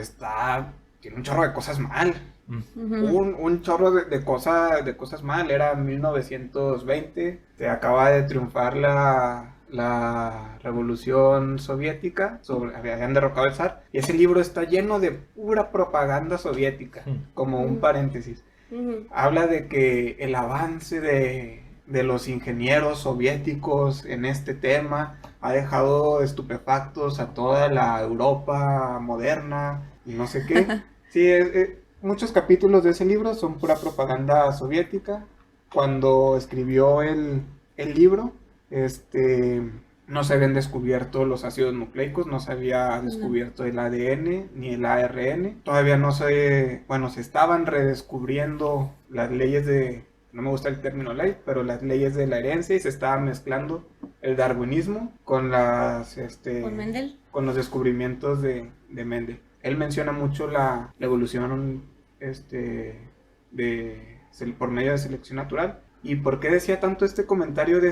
Speaker 3: tiene un chorro de cosas mal.
Speaker 2: Ujú.
Speaker 3: Un chorro de cosas mal. Era 1920, se acaba de triunfar la revolución soviética, habían derrocado al zar, y ese libro está lleno de pura propaganda soviética, como un paréntesis.
Speaker 2: Ujú.
Speaker 3: Habla de que el avance de los ingenieros soviéticos en este tema ha dejado estupefactos a toda la Europa moderna y no sé qué. Sí, muchos capítulos de ese libro son pura propaganda soviética. Cuando escribió el libro, no se habían descubierto los ácidos nucleicos, no se había descubierto el ADN ni el ARN. Todavía se estaban redescubriendo las leyes no me gusta el término ley, pero las leyes de la herencia, y se estaba mezclando el darwinismo con
Speaker 2: ¿Con Mendel?
Speaker 3: con los descubrimientos de Mendel. Él menciona mucho la evolución por medio de selección natural. ¿Y por qué decía tanto este comentario de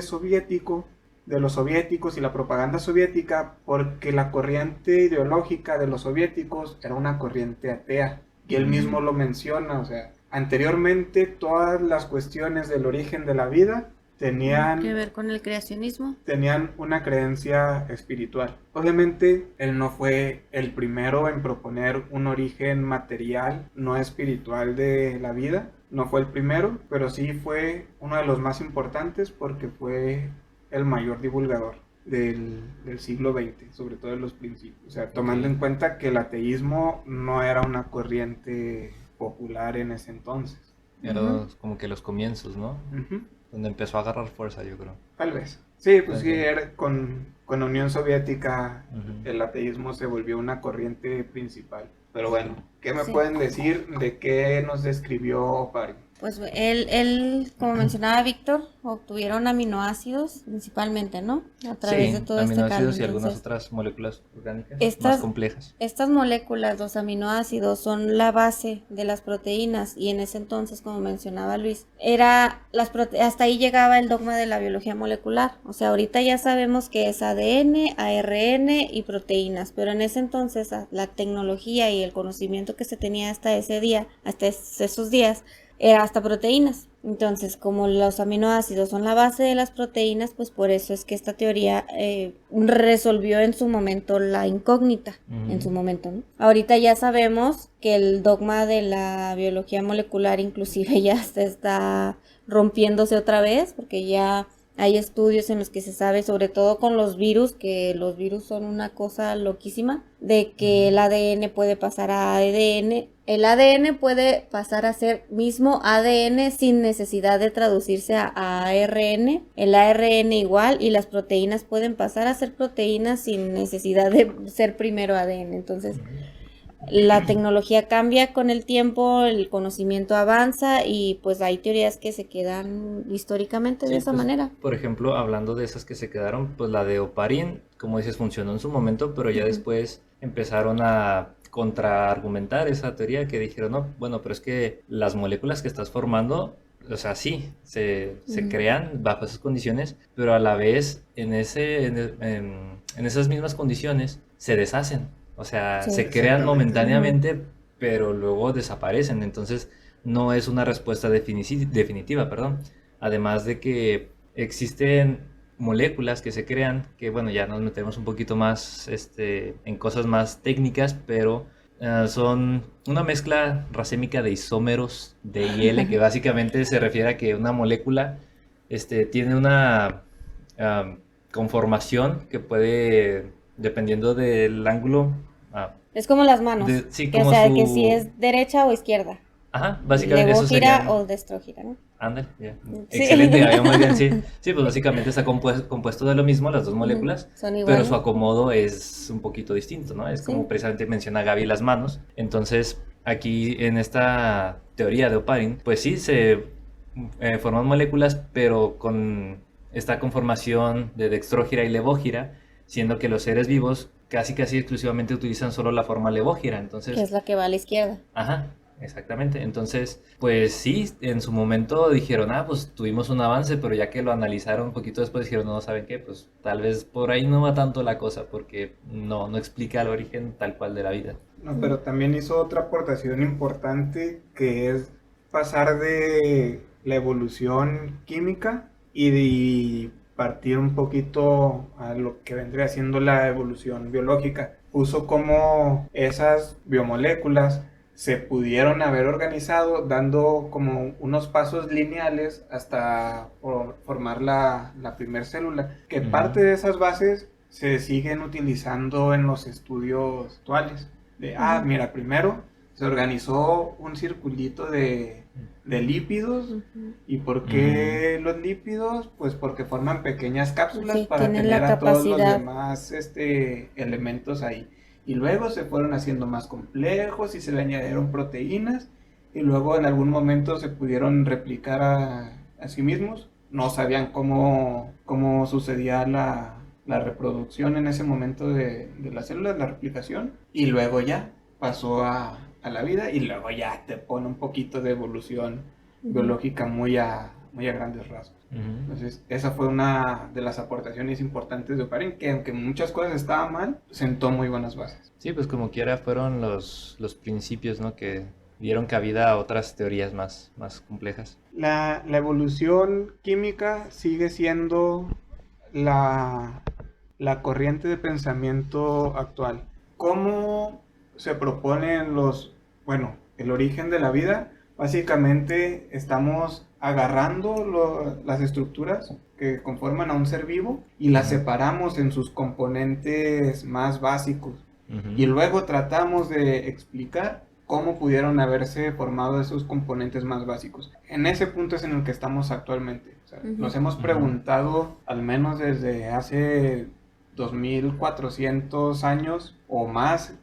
Speaker 3: los soviéticos y la propaganda soviética? Porque la corriente ideológica de los soviéticos era una corriente atea, y él mismo lo menciona. O sea, anteriormente todas las cuestiones del origen de la vida tenían
Speaker 2: que ver con el creacionismo.
Speaker 3: Tenían una creencia espiritual. Obviamente, él no fue el primero en proponer un origen material, no espiritual de la vida. No fue el primero, pero sí fue uno de los más importantes, porque fue el mayor divulgador del siglo XX, sobre todo en los principios. O sea, tomando en cuenta que el ateísmo no era una corriente popular en ese entonces.
Speaker 1: Era como que los comienzos, ¿no?
Speaker 3: Uh-huh.
Speaker 1: Donde empezó a agarrar fuerza, yo creo.
Speaker 3: Tal vez. Sí, pues
Speaker 1: Okay.
Speaker 3: sí, con la Unión Soviética
Speaker 1: Ujú.
Speaker 3: el ateísmo se volvió una corriente principal. Pero bueno, ¿qué me
Speaker 2: Sí.
Speaker 3: pueden decir de qué nos describió Oparin?
Speaker 2: Pues él, como mencionaba Víctor, obtuvieron aminoácidos principalmente, ¿no? A través de todo este cambio.
Speaker 1: Aminoácidos y algunas
Speaker 2: Entonces,
Speaker 1: otras moléculas orgánicas
Speaker 2: Estas-
Speaker 1: más complejas.
Speaker 2: estas moléculas, los aminoácidos, son la base de las proteínas, y en ese entonces, como mencionaba Luis, hasta ahí llegaba el dogma de la biología molecular. O sea, ahorita ya sabemos que es ADN, ARN y proteínas, pero en ese entonces la tecnología y el conocimiento que se tenía hasta ese día, hasta esos días, era hasta proteínas. Entonces, como los aminoácidos son la base de las proteínas, pues por eso es que esta teoría resolvió en su momento la incógnita, en su momento, ¿no? Ahorita ya sabemos que el dogma de la biología molecular inclusive ya se está rompiéndose otra vez, porque ya hay estudios en los que se sabe, sobre todo con los virus, que los virus son una cosa loquísima, de que el ADN puede pasar a ADN. El ADN puede pasar a ser mismo ADN sin necesidad de traducirse a ARN. El ARN igual, y las proteínas pueden pasar a ser proteínas sin necesidad de ser primero ADN. Entonces, la tecnología cambia con el tiempo, el conocimiento avanza y pues hay teorías que se quedan históricamente de
Speaker 1: Sí,
Speaker 2: esa
Speaker 1: pues,
Speaker 2: manera.
Speaker 1: por ejemplo, hablando de esas que se quedaron, pues la de Oparin, como dices, funcionó en su momento, pero ya
Speaker 2: Ujú.
Speaker 1: después empezaron a contraargumentar esa teoría que dijeron, no, bueno, pero es que las moléculas que estás formando, o sea, sí, se
Speaker 2: Ujú.
Speaker 1: crean bajo esas condiciones, pero a la vez en esas mismas condiciones se deshacen, o sea,
Speaker 2: Sí.
Speaker 1: se crean
Speaker 3: Exactamente.
Speaker 2: Ujú.
Speaker 1: momentáneamente, pero luego desaparecen, entonces no es una respuesta definitiva, perdón. Además de que existen moléculas que se crean, que bueno, ya nos metemos un poquito más en cosas más técnicas, pero son una mezcla racémica de isómeros de IL, que básicamente se refiere a que una molécula tiene una ah, conformación que puede, dependiendo del ángulo, ah,
Speaker 2: Es como las manos,
Speaker 1: sí,
Speaker 2: que o
Speaker 1: como
Speaker 2: sea, que si
Speaker 1: su...
Speaker 2: es derecha o izquierda,
Speaker 1: Ajá, básicamente eso
Speaker 2: levógira
Speaker 1: serían...
Speaker 2: o destrógira, ¿no?
Speaker 1: Ándale, ya.
Speaker 2: Sí.
Speaker 1: Excelente, Gabriel, muy bien, sí. Sí, pues básicamente está compuesto de lo mismo, las dos
Speaker 2: Ujú.
Speaker 1: moléculas,
Speaker 2: Son
Speaker 1: pero
Speaker 2: iguales,
Speaker 1: su
Speaker 2: ¿no?
Speaker 1: acomodo es un poquito distinto, ¿no? Es como
Speaker 2: Sí.
Speaker 1: precisamente menciona Gaby las manos. Entonces, aquí en esta teoría de Oparin, pues sí, se forman moléculas, pero con esta conformación de dextrógira y levógira, siendo que los seres vivos casi exclusivamente utilizan solo la forma levógira.
Speaker 2: Que
Speaker 1: Entonces,
Speaker 2: es la que va a la izquierda.
Speaker 1: ajá, exactamente. Entonces, pues sí, en su momento dijeron, ah, pues tuvimos un avance, pero ya que lo analizaron un poquito después dijeron, no, ¿saben qué? Pues tal vez por ahí no va tanto la cosa, porque no explica el origen tal cual de la vida.
Speaker 3: No, pero también hizo otra aportación importante que es pasar de la evolución química y de partir un poquito a lo que vendría siendo la evolución biológica. Puso como esas biomoléculas se pudieron haber organizado dando como unos pasos lineales hasta formar la primer célula, que parte de esas bases se siguen utilizando en los estudios actuales.
Speaker 2: Ujú.
Speaker 3: Mira, primero se organizó un circulito de lípidos.
Speaker 2: Ujú.
Speaker 3: ¿Y por
Speaker 1: Mm,
Speaker 3: qué los lípidos? Pues porque forman pequeñas cápsulas
Speaker 2: Sí,
Speaker 3: para
Speaker 2: tienen la
Speaker 3: tener a todos los
Speaker 2: capacidad.
Speaker 3: demás elementos ahí. Y luego se fueron haciendo más complejos y se le añadieron proteínas. Y luego en algún momento se pudieron replicar a sí mismos. No sabían cómo sucedía la reproducción en ese momento de las células, la replicación. Y luego ya pasó a la vida y luego ya te pone un poquito de evolución
Speaker 2: Ujú.
Speaker 3: biológica muy a grandes rasgos.
Speaker 1: ujú.
Speaker 3: Entonces, esa fue una de las aportaciones importantes de Oparin, que aunque muchas cosas estaban mal, sentó muy buenas bases.
Speaker 1: Sí, pues como quiera fueron los principios, ¿no? Que dieron cabida a otras teorías más complejas.
Speaker 3: La evolución química sigue siendo la, la corriente de pensamiento actual. ¿Cómo se proponen el origen de la vida? Básicamente estamos agarrando las estructuras que conforman a un ser vivo y las
Speaker 1: Ujú,
Speaker 3: separamos en sus componentes más básicos.
Speaker 1: ujú,
Speaker 3: Y luego tratamos de explicar cómo pudieron haberse formado esos componentes más básicos. En ese punto es en el que estamos actualmente. O sea,
Speaker 2: Ujú.
Speaker 3: nos hemos
Speaker 1: ujú,
Speaker 3: preguntado, al menos desde hace 2400 años o más,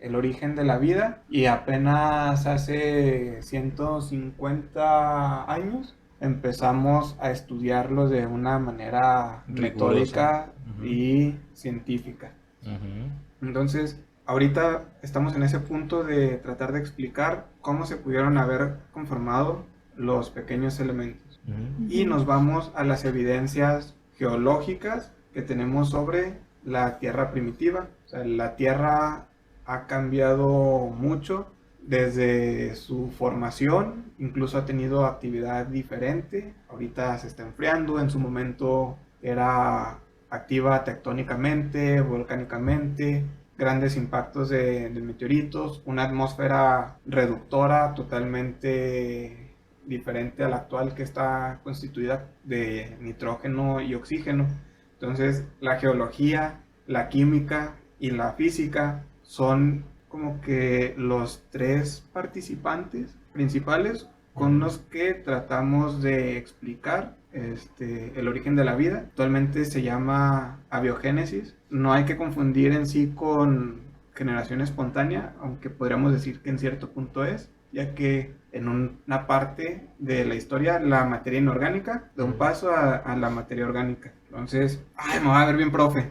Speaker 3: el origen de la vida, y apenas hace 150 años empezamos a estudiarlo de una manera
Speaker 1: rigurosa.
Speaker 3: metódica
Speaker 1: Ujú,
Speaker 3: y científica.
Speaker 1: ujú,
Speaker 3: Entonces, ahorita estamos en ese punto de tratar de explicar cómo se pudieron haber conformado los pequeños elementos.
Speaker 1: ujú,
Speaker 3: Y
Speaker 2: Ujú.
Speaker 3: nos vamos a las evidencias geológicas que tenemos sobre la Tierra primitiva. O sea, la Tierra ha cambiado mucho desde su formación, incluso ha tenido actividad diferente. Ahorita se está enfriando, en su momento era activa tectónicamente, volcánicamente, grandes impactos de meteoritos, una atmósfera reductora totalmente diferente a la actual, que está constituida de nitrógeno y oxígeno. Entonces, la geología, la química y la física son como que los tres participantes principales con
Speaker 1: ujú.
Speaker 3: los que tratamos de explicar el origen de la vida. Actualmente se llama abiogénesis. No hay que confundir en sí con generación espontánea, aunque podríamos decir que en cierto punto es, ya que en una parte de la historia la materia inorgánica da un paso a la materia orgánica. Entonces, ay, me va a ver bien, profe.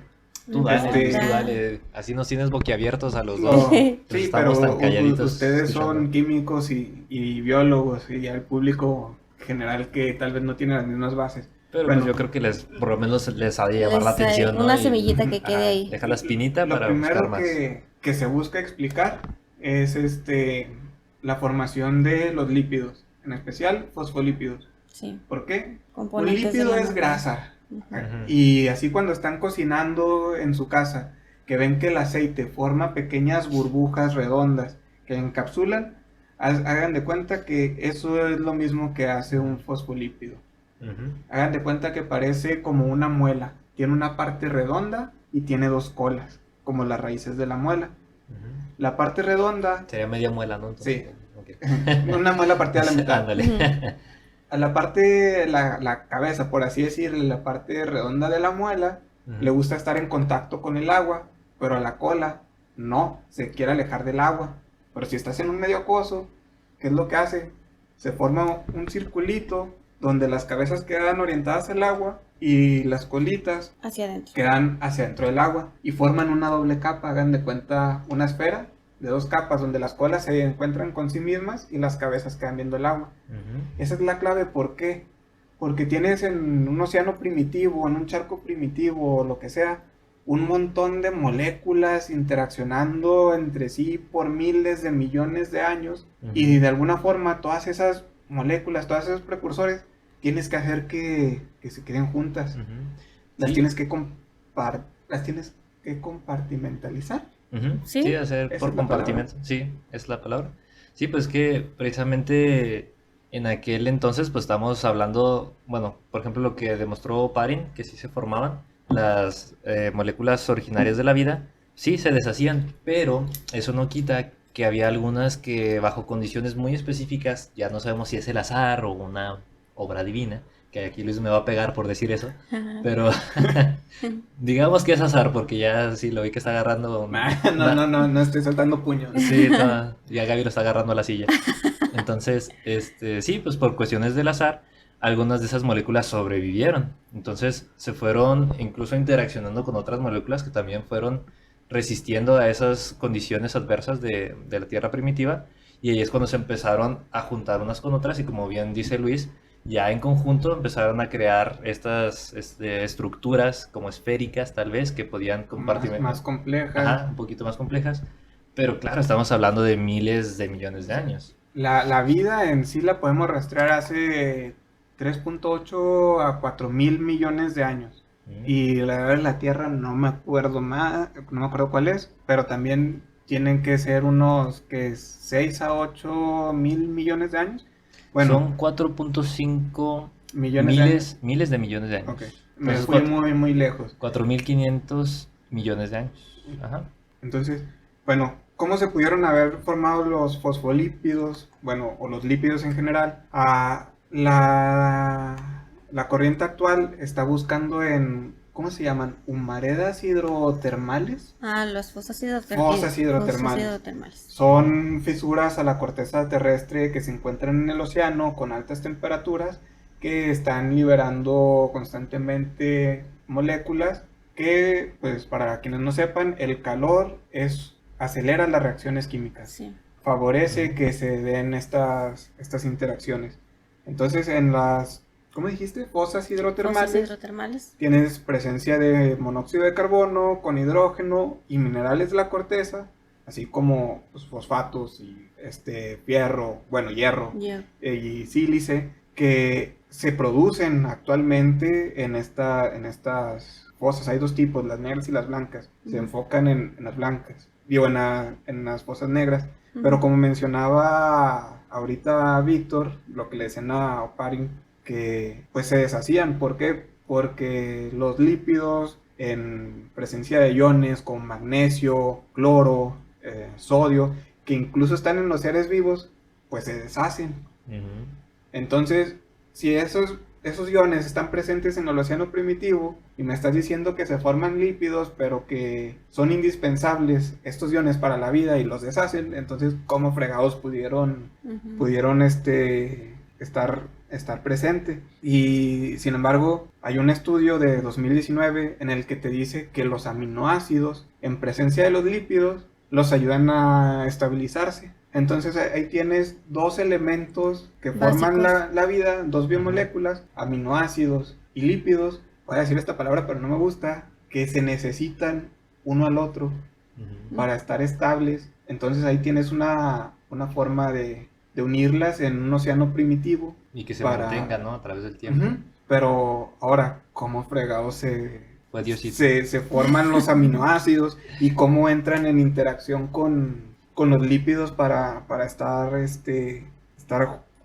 Speaker 1: Tú dale,
Speaker 3: Este-
Speaker 1: Luis, tú dale. Así nos tienes boquiabiertos a los
Speaker 3: No,
Speaker 1: dos.
Speaker 3: sí, pero
Speaker 1: Estamos tan calladitos
Speaker 3: ustedes son
Speaker 1: escuchando.
Speaker 3: químicos y biólogos y al público general que tal vez no tiene las mismas bases.
Speaker 1: Pero
Speaker 3: Bueno,
Speaker 1: pues yo creo que por lo menos les ha de llamar la atención, ¿no?
Speaker 2: Una
Speaker 1: Y
Speaker 2: semillita que quede
Speaker 3: Ajá,
Speaker 2: ahí.
Speaker 1: deja la espinita
Speaker 3: lo
Speaker 1: para buscar
Speaker 3: primero
Speaker 1: más.
Speaker 3: que se busca explicar es la formación de los lípidos, en especial fosfolípidos.
Speaker 2: Sí,
Speaker 3: ¿Por qué? Un
Speaker 2: componentes de
Speaker 3: lípido
Speaker 2: la
Speaker 3: es
Speaker 2: materia.
Speaker 3: grasa.
Speaker 2: Ujú.
Speaker 1: Ujú.
Speaker 3: Y así cuando están cocinando en su casa, que ven que el aceite forma pequeñas burbujas redondas que encapsulan, hagan de cuenta que eso es lo mismo que hace un fosfolípido.
Speaker 1: Ujú.
Speaker 3: Hagan de cuenta que parece como una muela. Tiene una parte redonda y tiene dos colas, como las raíces de la muela.
Speaker 1: Ujú.
Speaker 3: La parte redonda,
Speaker 1: Sería media muela, ¿no? Entonces,
Speaker 3: Sí.
Speaker 1: ok.
Speaker 3: una muela partida a la mitad.
Speaker 1: Ándale.
Speaker 2: Ujú.
Speaker 3: A la parte, la cabeza, por así decirlo, la parte redonda de la muela,
Speaker 1: Ujú.
Speaker 3: le gusta estar en contacto con el agua, pero a la cola no, se quiere alejar del agua. Pero si estás en un medio acuoso, ¿qué es lo que hace? Se forma un circulito donde las cabezas quedan orientadas al agua y las colitas
Speaker 2: Hacia adentro.
Speaker 3: quedan hacia dentro del agua y forman una doble capa, hagan de cuenta una esfera de dos capas donde las colas se encuentran con sí mismas y las cabezas quedan viendo el agua.
Speaker 1: Ujú.
Speaker 3: Esa es la clave, ¿por qué? Porque tienes en un océano primitivo, en un charco primitivo o lo que sea, un montón de moléculas interaccionando entre sí por miles de millones de años
Speaker 1: Ujú.
Speaker 3: y de alguna forma todas esas moléculas, todos esos precursores, tienes que hacer que se queden juntas.
Speaker 1: Ujú.
Speaker 3: Las
Speaker 1: Sí.
Speaker 3: tienes que compartimentalizar.
Speaker 1: Ujú.
Speaker 2: Sí.
Speaker 1: Sí, hacer
Speaker 3: Esa
Speaker 1: por
Speaker 3: es la
Speaker 1: compartimento. Sí, es la palabra. Sí, pues que precisamente en aquel entonces, pues estamos hablando, bueno, por ejemplo, lo que demostró Parin, que sí se formaban las moléculas originarias de la vida, sí se deshacían, pero eso no quita que había algunas que bajo condiciones muy específicas, ya no sabemos si es el azar o una obra divina, que aquí Luis me va a pegar por decir eso, pero digamos que es azar, porque ya sí lo vi que está agarrando.
Speaker 3: No estoy soltando puños.
Speaker 1: Sí, ya Gaby lo está agarrando a la silla. Entonces, sí, pues por cuestiones del azar, algunas de esas moléculas sobrevivieron. Entonces se fueron incluso interaccionando con otras moléculas que también fueron resistiendo a esas condiciones adversas de la Tierra primitiva. Y ahí es cuando se empezaron a juntar unas con otras y como bien dice Luis, ya en conjunto empezaron a crear estas estructuras como esféricas tal vez que podían compartir
Speaker 3: Más complejas.
Speaker 1: Ajá, un poquito más complejas. Pero claro, estamos hablando de miles de millones de años.
Speaker 3: La vida en sí la podemos rastrear hace 3.8 a 4.000 millones de años. Y la edad de la Tierra no me acuerdo cuál es, pero también tienen que ser unos que 6 a 8 mil millones de años. Bueno,
Speaker 1: Son 4.5
Speaker 3: millones
Speaker 1: miles de millones de años.
Speaker 3: Ok, me
Speaker 1: Entonces,
Speaker 3: fui muy lejos.
Speaker 1: 4.500 millones de años. Ajá.
Speaker 3: Entonces, bueno, ¿cómo se pudieron haber formado los fosfolípidos, bueno, o los lípidos en general? La corriente actual está buscando en, ¿cómo se llaman? ¿Humaredas hidrotermales?
Speaker 2: Los fosas
Speaker 3: Fosas hidrotermales.
Speaker 2: hidrotermales.
Speaker 3: Son fisuras a la corteza terrestre que se encuentran en el océano con altas temperaturas que están liberando constantemente moléculas que, pues para quienes no sepan, el calor acelera las reacciones químicas.
Speaker 2: Sí.
Speaker 3: Favorece que se den estas interacciones. Entonces en las, ¿cómo dijiste? Fosas hidrotermales.
Speaker 2: Fosas hidrotermales.
Speaker 3: Tienes presencia de monóxido de carbono con hidrógeno y minerales de la corteza, así como pues, fosfatos y hierro y sílice, que se producen actualmente en estas fosas. Hay dos tipos, las negras y las blancas. Se enfocan en las blancas, en las fosas negras. Pero como mencionaba ahorita Víctor, lo que le decían a Oparin, que pues se deshacían. ¿Por qué? Porque los lípidos en presencia de iones como magnesio, cloro, sodio, que incluso están en los seres vivos, pues se deshacen.
Speaker 1: Ujú.
Speaker 3: Entonces, si esos esos iones están presentes en el océano primitivo y me estás diciendo que se forman lípidos, pero que son indispensables estos iones para la vida y los deshacen, entonces ¿cómo fregados pudieron estar presente? Y sin embargo, hay un estudio de 2019 en el que te dice que los aminoácidos en presencia de los lípidos los ayudan a estabilizarse. Entonces ahí tienes dos elementos que forman la vida, dos biomoléculas, aminoácidos y lípidos. Voy a decir esta palabra pero no me gusta, que se necesitan uno al otro para estar estables. Entonces ahí tienes una forma de unirlas en un océano primitivo.
Speaker 1: Y que se mantengan, ¿no? A través del tiempo.
Speaker 3: Pero ahora, ¿cómo fregados
Speaker 1: se
Speaker 3: forman los aminoácidos y cómo entran en interacción con los lípidos para estar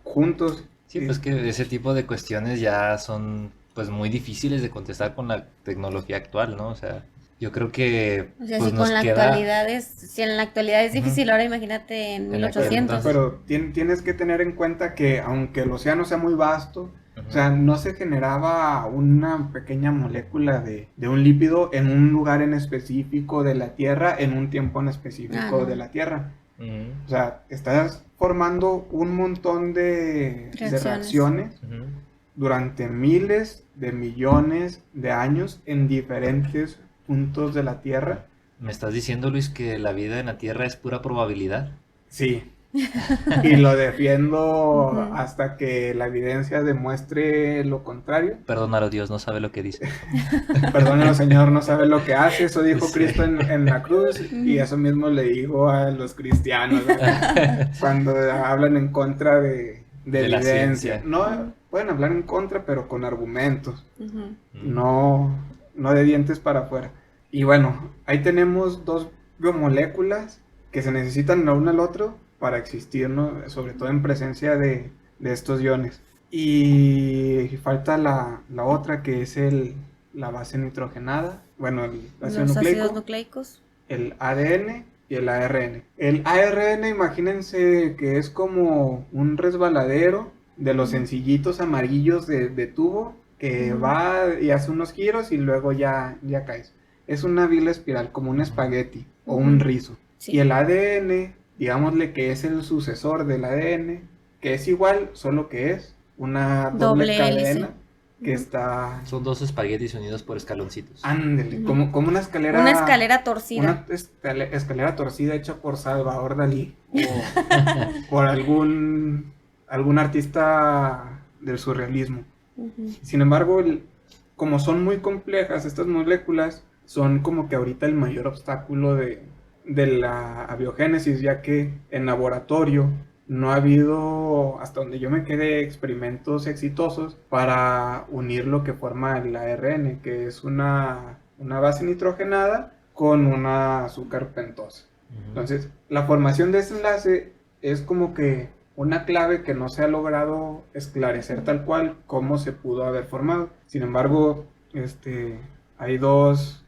Speaker 3: juntos?
Speaker 1: Sí, pues que ese tipo de cuestiones ya son pues muy difíciles de contestar con la tecnología actual, ¿no? O sea, yo creo que
Speaker 2: o sea,
Speaker 1: pues,
Speaker 2: si
Speaker 1: nos
Speaker 2: con la
Speaker 1: queda...
Speaker 2: actualidad si en la actualidad es difícil, ahora imagínate en 1800.
Speaker 3: Pero tienes que tener en cuenta que aunque el océano sea muy vasto, o sea, no se generaba una pequeña molécula de un lípido en un lugar en específico de la Tierra, en un tiempo en específico de la Tierra. O sea, estás formando un montón de reacciones durante miles de millones de años en diferentes puntos de la Tierra.
Speaker 1: ¿Me estás diciendo, Luis, que la vida en la Tierra es pura probabilidad?
Speaker 3: Sí. Y lo defiendo hasta que la evidencia demuestre lo contrario.
Speaker 1: Perdónalo, Dios no sabe lo que dice.
Speaker 3: Perdónalo, Señor, no sabe lo que hace. Eso dijo Cristo en la cruz. Y eso mismo le dijo a los cristianos, ¿verdad? Cuando hablan en contra de evidencia. No pueden hablar en contra, pero con argumentos. No de dientes para afuera. Y bueno, ahí tenemos dos biomoléculas que se necesitan el uno al otro para existir, ¿no? Sobre todo en presencia de estos iones. Y falta la otra, que es la base nitrogenada, bueno, el ácido
Speaker 2: los
Speaker 3: nucleico,
Speaker 2: ácidos nucleicos,
Speaker 3: el ADN y el ARN. El ARN, imagínense que es como un resbaladero de los sencillitos amarillos de tubo que va y hace unos giros y luego ya caes. Es una vila espiral, como un espagueti o un rizo. Sí. Y el ADN, digámosle que es el sucesor del ADN, que es igual, solo que es una doble cadena que está...
Speaker 1: Son dos espaguetis unidos por escaloncitos.
Speaker 3: Ándale, como una escalera...
Speaker 2: Una escalera torcida.
Speaker 3: Una escalera torcida hecha por Salvador Dalí. O por algún artista del surrealismo. Sin embargo, como son muy complejas estas moléculas, son como que ahorita el mayor obstáculo de la abiogénesis, ya que en laboratorio no ha habido, hasta donde yo me quedé, experimentos exitosos para unir lo que forma el ARN, que es una base nitrogenada con una azúcar pentosa. Entonces, la formación de ese enlace es como que una clave que no se ha logrado esclarecer tal cual cómo se pudo haber formado. Sin embargo, hay dos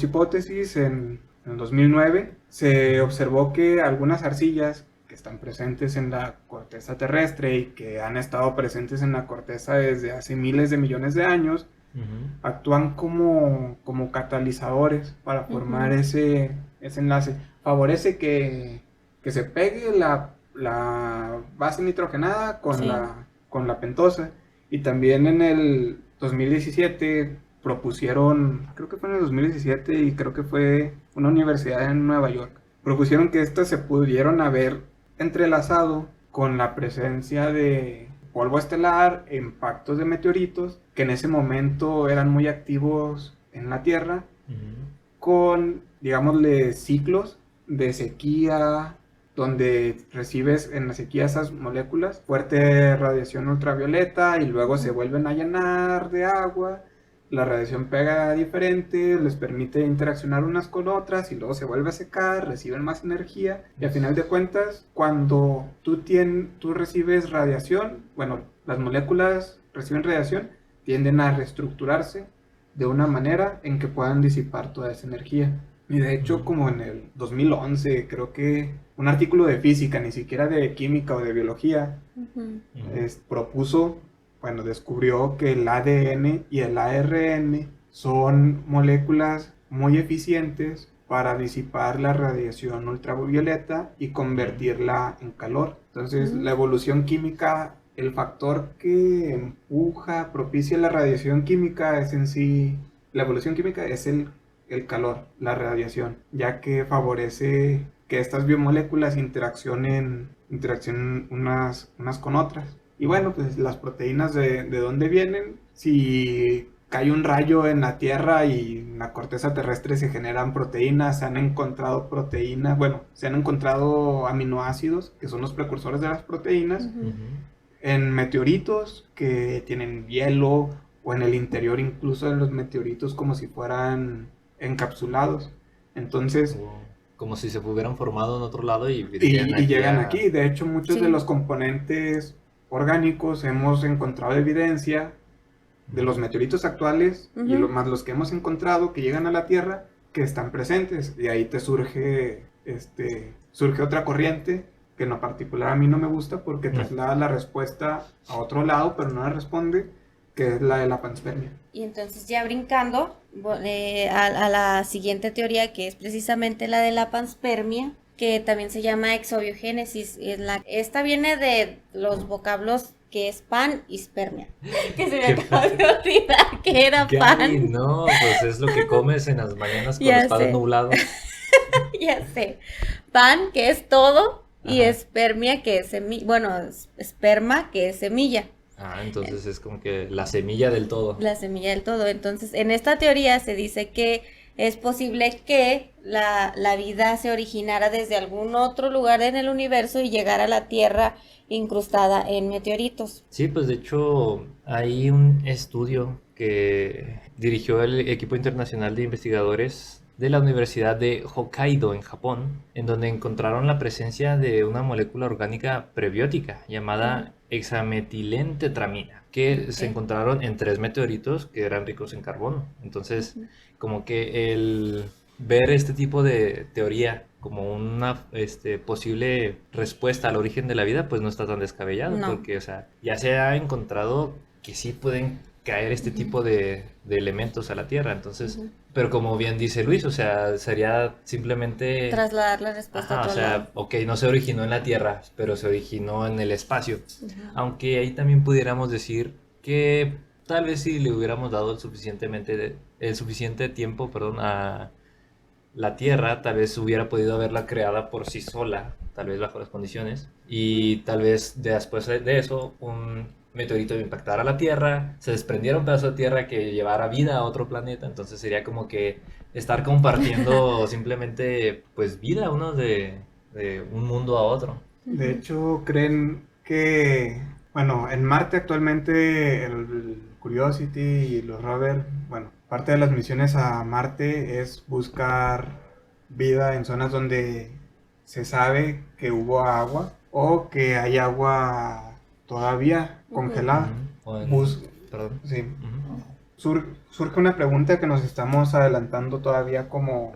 Speaker 3: hipótesis. En 2009 se observó que algunas arcillas que están presentes en la corteza terrestre y que han estado presentes en la corteza desde hace miles de millones de años, actúan como catalizadores para formar ese enlace. Favorece que se pegue la base nitrogenada con la pentosa. Y también en el 2017 propusieron, creo que fue en el 2017 y creo que fue una universidad en Nueva York, propusieron que estas se pudieron haber entrelazado con la presencia de polvo estelar, impactos de meteoritos, que en ese momento eran muy activos en la Tierra, con, digámosle, ciclos de sequía, donde recibes en la sequía esas moléculas, fuerte radiación ultravioleta, y luego se vuelven a llenar de agua. La radiación pega diferente, les permite interaccionar unas con otras y luego se vuelve a secar, reciben más energía y a final de cuentas, cuando tú recibes radiación, bueno, las moléculas reciben radiación, tienden a reestructurarse de una manera en que puedan disipar toda esa energía. Y de hecho, como en el 2011, creo que un artículo de física, ni siquiera de química o de biología, propuso bueno, descubrió que el ADN y el ARN son moléculas muy eficientes para disipar la radiación ultravioleta y convertirla en calor. Entonces, la evolución química, el factor que empuja, propicia la radiación química es en sí, la evolución química es el calor, la radiación, ya que favorece que estas biomoléculas interaccionen unas con otras. Y bueno, pues las proteínas de dónde vienen. Si cae un rayo en la Tierra y en la corteza terrestre se generan proteínas, se han encontrado proteínas, bueno, se han encontrado aminoácidos, que son los precursores de las proteínas, en meteoritos que tienen hielo, o en el interior incluso de los meteoritos como si fueran encapsulados. Entonces...
Speaker 1: Como si se hubieran formado en otro lado y
Speaker 3: llegan aquí. De hecho, muchos de los componentes orgánicos hemos encontrado evidencia de los meteoritos actuales y más los que hemos encontrado que llegan a la Tierra, que están presentes. Y ahí te surge otra corriente que en lo particular a mí no me gusta porque traslada la respuesta a otro lado, pero no la responde, que es la de la panspermia.
Speaker 2: Y entonces ya brincando a la siguiente teoría, que es precisamente la de la panspermia, que también se llama exobiogénesis. Esta viene de los vocablos que es pan y spermia. Que se me acaba de olvidar que era pan.
Speaker 1: No, pues es lo que comes en las mañanas cuando estás nublado.
Speaker 2: Ya sé. Pan, que es todo, y espermia, que es esperma, que es semilla.
Speaker 1: Entonces es como que la semilla del todo.
Speaker 2: La semilla del todo. Entonces, en esta teoría se dice que es posible que la vida se originara desde algún otro lugar en el universo y llegara a la Tierra incrustada en meteoritos.
Speaker 1: Sí, pues de hecho hay un estudio que dirigió el equipo internacional de investigadores de la Universidad de Hokkaido en Japón, en donde encontraron la presencia de una molécula orgánica prebiótica llamada hexametilentetramina, que se encontraron en 3 meteoritos que eran ricos en carbono. Entonces, como que el ver este tipo de teoría como una posible respuesta al origen de la vida, pues no está tan descabellado, porque, o sea, ya se ha encontrado que sí pueden caer este tipo de elementos a la Tierra, entonces, pero como bien dice Luis, o sea, sería simplemente
Speaker 2: trasladar la respuesta a otro lado.
Speaker 1: Ok, no se originó en la Tierra, pero se originó en el espacio, aunque ahí también pudiéramos decir que tal vez si le hubiéramos dado el suficiente tiempo, a la Tierra, tal vez hubiera podido haberla creada por sí sola, tal vez bajo las condiciones, y tal vez después de eso un meteorito impactara la Tierra, se desprendiera un pedazo de Tierra que llevara vida a otro planeta, entonces sería como que estar compartiendo simplemente pues vida uno de un mundo a otro.
Speaker 3: De hecho, creen que, bueno, en Marte actualmente el Curiosity y los rovers, bueno, parte de las misiones a Marte es buscar vida en zonas donde se sabe que hubo agua o que hay agua todavía congelada. Surge una pregunta que nos estamos adelantando todavía como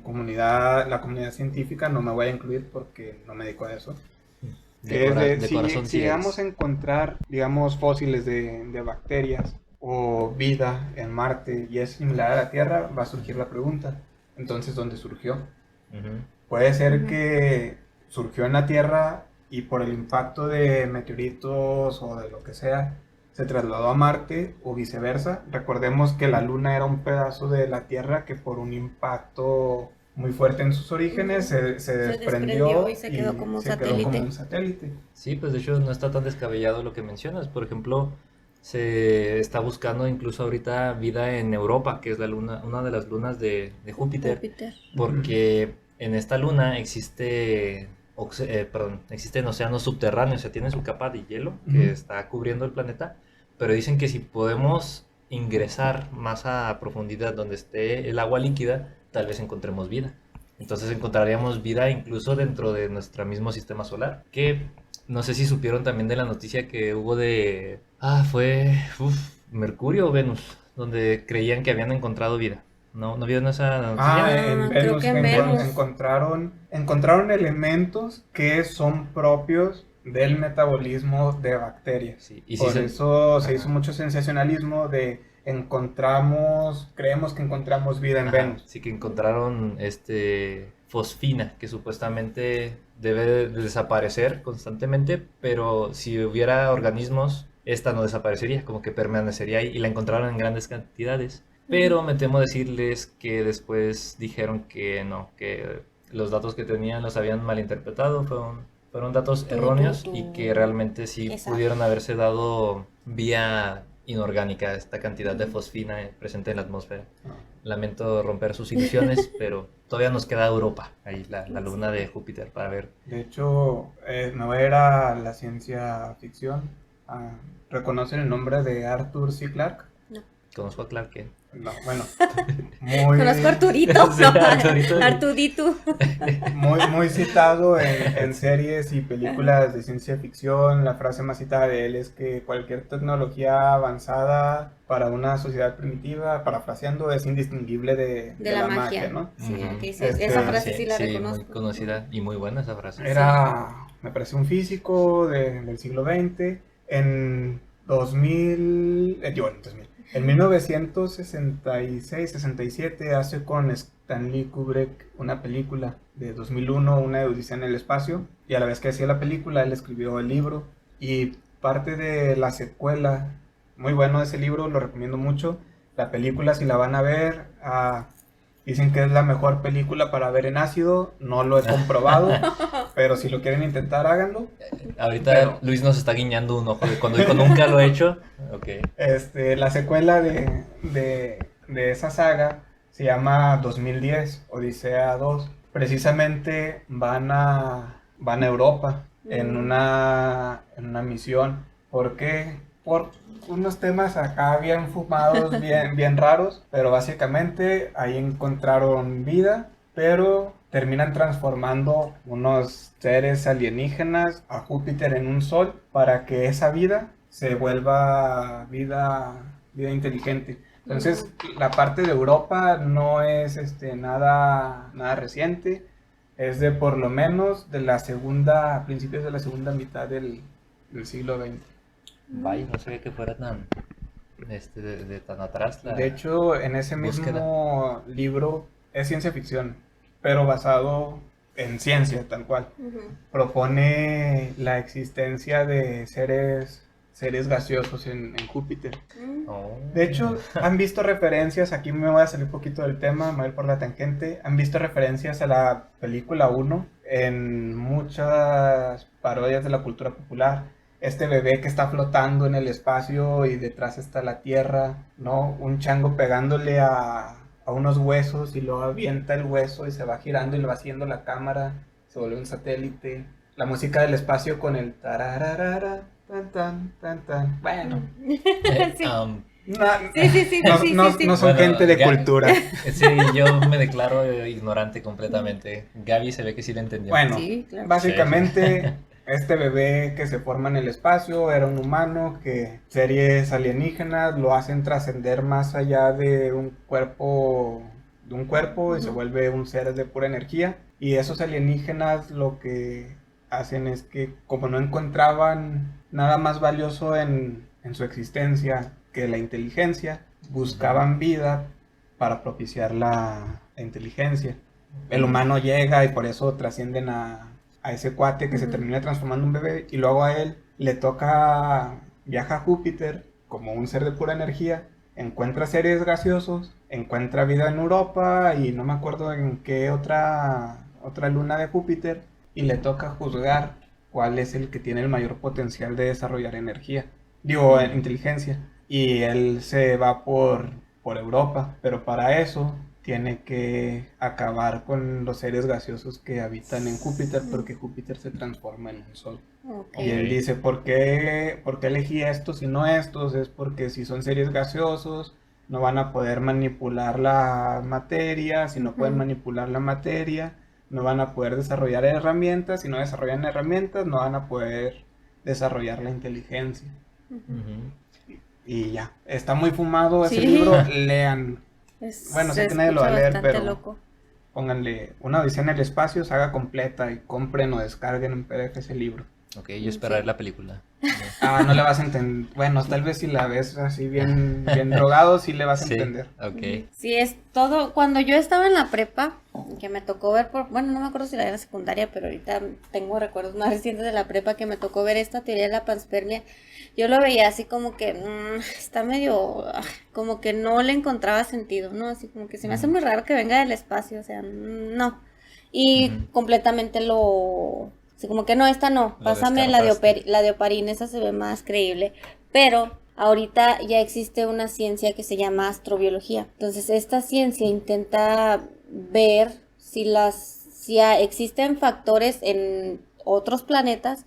Speaker 3: comunidad, la comunidad científica, no me voy a incluir porque no me dedico a eso. Si llegamos a encontrar, digamos, fósiles de bacterias o vida en Marte y es similar a la Tierra, va a surgir la pregunta, entonces, ¿dónde surgió? Puede ser que surgió en la Tierra y por el impacto de meteoritos o de lo que sea, se trasladó a Marte o viceversa. Recordemos que la Luna era un pedazo de la Tierra que por un impacto muy fuerte en sus orígenes se desprendió
Speaker 2: y se quedó como un
Speaker 3: satélite.
Speaker 1: Sí, pues de hecho no está tan descabellado lo que mencionas. Por ejemplo, se está buscando incluso ahorita vida en Europa, que es la luna, una de las lunas de Júpiter, porque en esta luna existen océanos subterráneos, o sea, tiene su capa de hielo que está cubriendo el planeta, pero dicen que si podemos ingresar más a profundidad donde esté el agua líquida, tal vez encontremos vida. Entonces encontraríamos vida incluso dentro de nuestro mismo sistema solar, que no sé si supieron también de la noticia que hubo de... Mercurio o Venus, donde creían que habían encontrado vida. ¿No vieron esa noticia?
Speaker 3: En Venus, encontraron elementos que son propios del metabolismo de bacterias.
Speaker 1: Sí, y
Speaker 3: Por
Speaker 1: sí
Speaker 3: eso se
Speaker 1: ajá.
Speaker 3: hizo mucho sensacionalismo de creemos que encontramos vida en
Speaker 1: Ajá,
Speaker 3: Venus.
Speaker 1: sí que encontraron fosfina, que supuestamente debe de desaparecer constantemente, pero si hubiera organismos, esta no desaparecería, como que permanecería ahí, y la encontraron en grandes cantidades. Pero me temo decirles que después dijeron que no, que los datos que tenían los habían malinterpretado, fueron datos
Speaker 2: Tu, tu,
Speaker 1: erróneos y que
Speaker 2: tu.
Speaker 1: realmente sí
Speaker 2: Esa.
Speaker 1: pudieron haberse dado vía inorgánica esta cantidad de
Speaker 2: Ujú.
Speaker 1: fosfina presente en la atmósfera.
Speaker 3: Ah.
Speaker 1: Lamento romper sus ilusiones, pero todavía nos queda Europa, ahí la luna de
Speaker 2: Sí.
Speaker 1: Júpiter para ver.
Speaker 3: De hecho, me voy a ir a la ciencia ficción. Ah, ¿reconocen el nombre de Arthur C. Clarke?
Speaker 2: No.
Speaker 1: Conozco a Clark Kent.
Speaker 3: No, bueno, muy,
Speaker 2: Conozco a Arturito.
Speaker 1: Sí,
Speaker 2: No,
Speaker 1: Arturito.
Speaker 2: Artudito.
Speaker 3: muy citado en series y películas de ciencia ficción. La frase más citada de él es que cualquier tecnología avanzada para una sociedad primitiva, parafraseando, es indistinguible
Speaker 2: De la magia.
Speaker 3: ¿no?
Speaker 2: Sí,
Speaker 1: Ujú.
Speaker 2: ok, sí,
Speaker 3: Este,
Speaker 2: esa frase sí la
Speaker 1: muy
Speaker 2: reconozco.
Speaker 1: conocida y muy buena esa frase.
Speaker 3: Era, me parece, un físico del siglo XX. En 2000, en 1966-67 hace con Stanley Kubrick una película de 2001, una de Odisea en el espacio, y a la vez que hacía la película, él escribió el libro, y parte de la secuela, muy bueno ese libro, lo recomiendo mucho. La película, si la van a ver, dicen que es la mejor película para ver en ácido, no lo he comprobado, pero si lo quieren intentar, háganlo.
Speaker 1: Ahorita
Speaker 3: Pero-
Speaker 1: Luis nos está guiñando un ojo de cuando dijo nunca lo he hecho. Ok.
Speaker 3: La secuela de esa saga se llama 2010, Odisea 2. Precisamente van a Europa en una misión. ¿Por qué? Por unos temas acá bien fumados, bien raros, pero básicamente ahí encontraron vida, pero terminan transformando unos seres alienígenas a Júpiter en un sol para que esa vida se vuelva vida inteligente. Entonces, la parte de Europa no es nada reciente, es de por lo menos a principios de la segunda mitad del siglo XX.
Speaker 1: Vaya, no sabía que fuera tan de tan atrás
Speaker 3: De hecho, en ese
Speaker 1: búsqueda.
Speaker 3: mismo libro es ciencia ficción, pero basado en ciencia, tal cual.
Speaker 2: Ujú.
Speaker 3: Propone la existencia de seres gaseosos en Júpiter.
Speaker 1: Oh.
Speaker 3: De hecho, han visto referencias, aquí me voy a salir un poquito del tema, me voy a ir por la tangente, han visto referencias a la película 1 en muchas parodias de la cultura popular. Este bebé que está flotando en el espacio y detrás está la Tierra, ¿no? Un chango pegándole a unos huesos y luego avienta el hueso y se va girando y le va haciendo la cámara, se vuelve un satélite. La música del espacio con el tarararara, tan tan tan tan. Bueno,
Speaker 2: Sí.
Speaker 1: Um,
Speaker 3: no,
Speaker 2: Sí.
Speaker 3: no son
Speaker 1: Bueno,
Speaker 3: gente de
Speaker 1: ya-
Speaker 3: cultura.
Speaker 1: sí, yo me declaro ignorante completamente. Gaby se ve que sí le entendió.
Speaker 3: Bueno,
Speaker 2: Sí, claro.
Speaker 3: básicamente este bebé que se forma en el espacio era un humano que series alienígenas lo hacen trascender más allá de un cuerpo y se
Speaker 2: Ujú.
Speaker 3: vuelve un ser de pura energía. Y esos alienígenas lo que hacen es que, como no encontraban nada más valioso en su existencia que la inteligencia, buscaban vida para propiciar la inteligencia. El humano llega y por eso trascienden a ese cuate que se
Speaker 2: Ujú.
Speaker 3: termina transformando en un bebé, y luego a él le toca, viaja a Júpiter como un ser de pura energía, encuentra seres gaseosos, encuentra vida en Europa y no me acuerdo en qué otra luna de Júpiter, y le toca juzgar cuál es el que tiene el mayor potencial de desarrollar energía, digo, inteligencia, y él se va por Europa, pero para eso tiene que acabar con los seres gaseosos que habitan en Júpiter, porque Júpiter se transforma en un sol.
Speaker 2: Ok.
Speaker 3: Y él dice, ¿por qué elegí estos y no estos? Es porque si son seres gaseosos, no van a poder manipular la materia. Si no pueden
Speaker 2: Ujú.
Speaker 3: manipular la materia, no van a poder desarrollar herramientas. Si no desarrollan herramientas, no van a poder desarrollar la inteligencia.
Speaker 2: Ujú.
Speaker 1: Ujú.
Speaker 3: Y ya, está muy fumado ese
Speaker 2: Sí.
Speaker 3: libro, lean. Bueno, sé
Speaker 2: Se
Speaker 3: que nadie lo va a
Speaker 2: escucha
Speaker 3: leer,
Speaker 2: bastante
Speaker 3: pero
Speaker 2: loco.
Speaker 3: pónganle Una Odisea en el Espacio, saga completa, y compren o descarguen en PDF ese libro.
Speaker 1: Ok, yo esperaré la película.
Speaker 3: No la vas a entender. Bueno, tal vez si la ves así bien drogado, sí le vas a
Speaker 1: Sí,
Speaker 3: entender.
Speaker 1: ok.
Speaker 2: Sí, es todo. Cuando yo estaba en la prepa, que me tocó ver bueno, no me acuerdo si la era secundaria, pero ahorita tengo recuerdos más recientes de la prepa que me tocó ver esta teoría de la panspermia. Yo lo veía así como que está medio, como que no le encontraba sentido, ¿no? Así como que se me hace muy raro que venga del espacio, o sea, no. Y completamente así como que no, esta no,
Speaker 1: Lo
Speaker 2: pásame
Speaker 1: descartaste.
Speaker 2: la de Oparin, esa se ve más creíble. Pero ahorita ya existe una ciencia que se llama astrobiología. Entonces, esta ciencia intenta ver si existen factores en otros planetas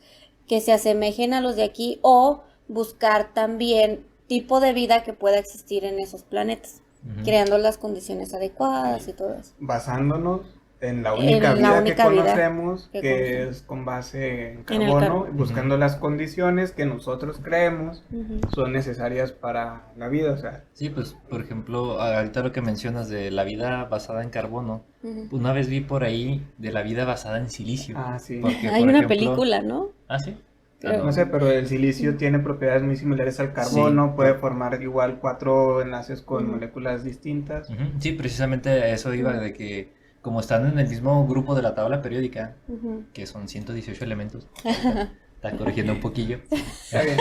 Speaker 2: que se asemejen a los de aquí o buscar también tipo de vida que pueda existir en esos planetas, creando las condiciones adecuadas y todo eso.
Speaker 3: Basándonos en la única
Speaker 2: En la
Speaker 3: vida
Speaker 2: única
Speaker 3: que
Speaker 2: vida
Speaker 3: conocemos,
Speaker 2: que
Speaker 3: que
Speaker 2: conocemos.
Speaker 3: es con base en
Speaker 2: En el
Speaker 3: carbono,
Speaker 2: carbono.
Speaker 3: buscando las condiciones que nosotros creemos
Speaker 2: Ujú.
Speaker 3: son necesarias para la vida. O sea,
Speaker 1: Sí, pues, por ejemplo, ahorita lo que mencionas de la vida basada en carbono,
Speaker 2: Ujú.
Speaker 1: una vez vi por ahí de la vida basada en silicio.
Speaker 3: sí.
Speaker 1: Porque,
Speaker 2: Hay
Speaker 1: por
Speaker 2: una
Speaker 1: ejemplo...
Speaker 2: película, ¿no?
Speaker 1: Ah, sí.
Speaker 2: Creo.
Speaker 3: No sé, pero el silicio tiene propiedades muy similares al carbono,
Speaker 1: Sí.
Speaker 3: puede formar igual 4 enlaces con
Speaker 2: Ujú.
Speaker 3: moléculas distintas.
Speaker 1: Ujú, sí, precisamente a eso iba, de que como están en el mismo grupo de la tabla periódica,
Speaker 2: Ujú.
Speaker 1: que son 118 elementos, está corrigiendo un poquillo.
Speaker 3: Está bien.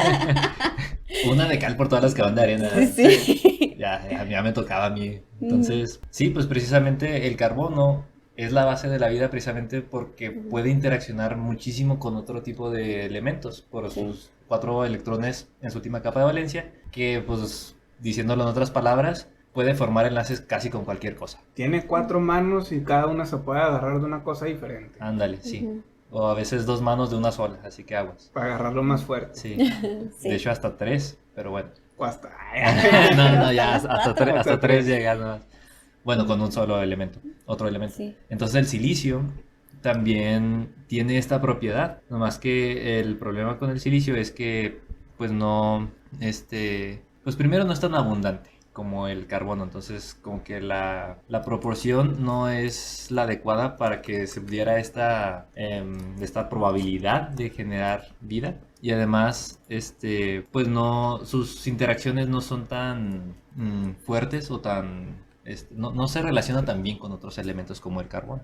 Speaker 1: Una de cal por todas las que van de arena.
Speaker 2: Sí.
Speaker 1: Ya me tocaba a mí. Entonces, sí, pues precisamente el carbono es la base de la vida precisamente porque puede interaccionar muchísimo con otro tipo de elementos por sus 4 electrones en su última capa de valencia, que pues diciéndolo en otras palabras, puede formar enlaces casi con cualquier cosa.
Speaker 3: Tiene 4 manos y cada una se puede agarrar de una cosa diferente
Speaker 1: Ándale, sí.
Speaker 2: Ujú.
Speaker 1: O a veces 2 manos de una sola, así que aguas.
Speaker 3: para agarrarlo más fuerte.
Speaker 1: Sí.
Speaker 2: Sí.
Speaker 1: De hecho hasta 3, pero bueno.
Speaker 3: O hasta...
Speaker 1: No, ya hasta 3
Speaker 3: Hasta tres.
Speaker 1: llegas nomás. Bueno, con un solo elemento, otro elemento.
Speaker 2: Sí.
Speaker 1: Entonces el silicio también tiene esta propiedad, nomás que el problema con el silicio es que pues no, pues primero no es tan abundante como el carbono, entonces como que la proporción no es la adecuada para que se diera esta probabilidad de generar vida. Y además, pues no, sus interacciones no son tan fuertes o tan, no se relaciona tan bien con otros elementos como el carbono.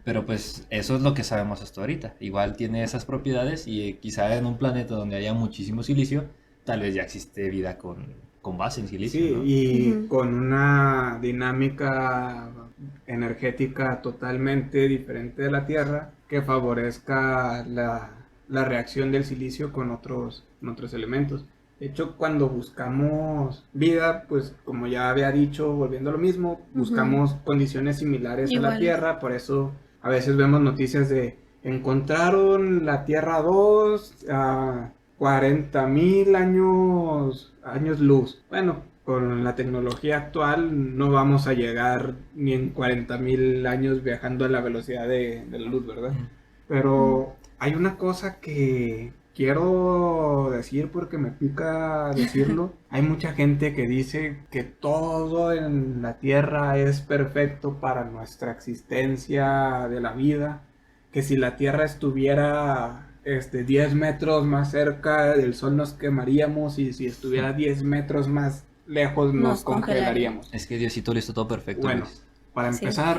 Speaker 1: Pero pues eso es lo que sabemos hasta ahorita. Igual tiene esas propiedades y quizá en un planeta donde haya muchísimo silicio, tal vez ya existe vida con base en silicio,
Speaker 3: Sí,
Speaker 1: ¿no?
Speaker 3: y
Speaker 2: Ujú.
Speaker 3: con una dinámica energética totalmente diferente de la Tierra que favorezca la reacción del silicio con otros elementos. De hecho, cuando buscamos vida, pues como ya había dicho, volviendo a lo mismo, buscamos condiciones similares a la
Speaker 2: Iguales.
Speaker 3: Tierra, por eso a veces vemos noticias de encontraron la Tierra 2 a 40.000 años luz. Bueno, con la tecnología actual no vamos a llegar ni en 40.000 años viajando a la velocidad de la luz, ¿verdad? Pero hay una cosa que quiero decir porque me pica decirlo. Hay mucha gente que dice que todo en la Tierra es perfecto para nuestra existencia de la vida. Que si la Tierra estuviera 10 metros más cerca del Sol nos quemaríamos y si estuviera 10 metros más lejos nos
Speaker 2: Nos
Speaker 3: congelaríamos.
Speaker 1: Es que Diosito lo hizo todo perfecto,
Speaker 3: Bueno,
Speaker 1: Luis.
Speaker 3: para
Speaker 2: Sí.
Speaker 3: empezar,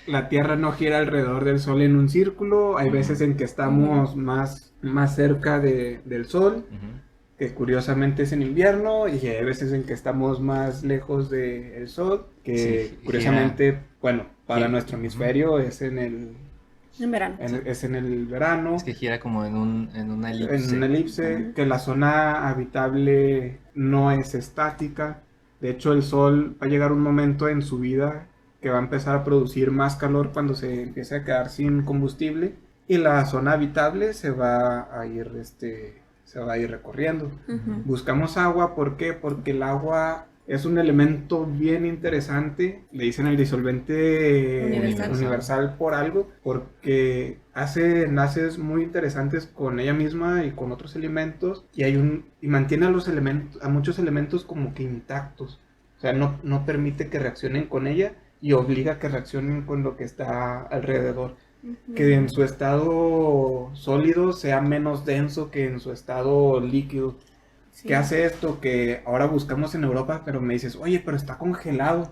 Speaker 3: la Tierra no gira alrededor del Sol en un círculo. Hay veces en que estamos más cerca del Sol,
Speaker 1: Ujú.
Speaker 3: que curiosamente es en invierno, y hay veces en que estamos más lejos del Sol, que
Speaker 1: Sí,
Speaker 3: curiosamente, bueno, para
Speaker 1: gira.
Speaker 3: nuestro hemisferio es en el
Speaker 2: En verano.
Speaker 3: es en el verano,
Speaker 1: Es que gira como en una
Speaker 3: en
Speaker 1: elipse.
Speaker 3: una elipse, que la zona habitable no es estática. De hecho, el Sol va a llegar un momento en su vida que va a empezar a producir más calor cuando se empiece a quedar sin combustible y la zona habitable se va a ir recorriendo.
Speaker 2: Ujú.
Speaker 3: Buscamos agua, ¿por qué? Porque el agua es un elemento bien interesante, le dicen el disolvente universal por algo, porque hace enlaces muy interesantes con ella misma y con otros elementos y mantiene a muchos elementos como que intactos. O sea, no permite que reaccionen con ella y obliga a que reaccionen con lo que está alrededor. que en su estado sólido sea menos denso que en su estado líquido.
Speaker 2: Sí.
Speaker 3: ¿Qué hace esto? Que ahora buscamos en Europa, pero me dices, oye, pero está congelado.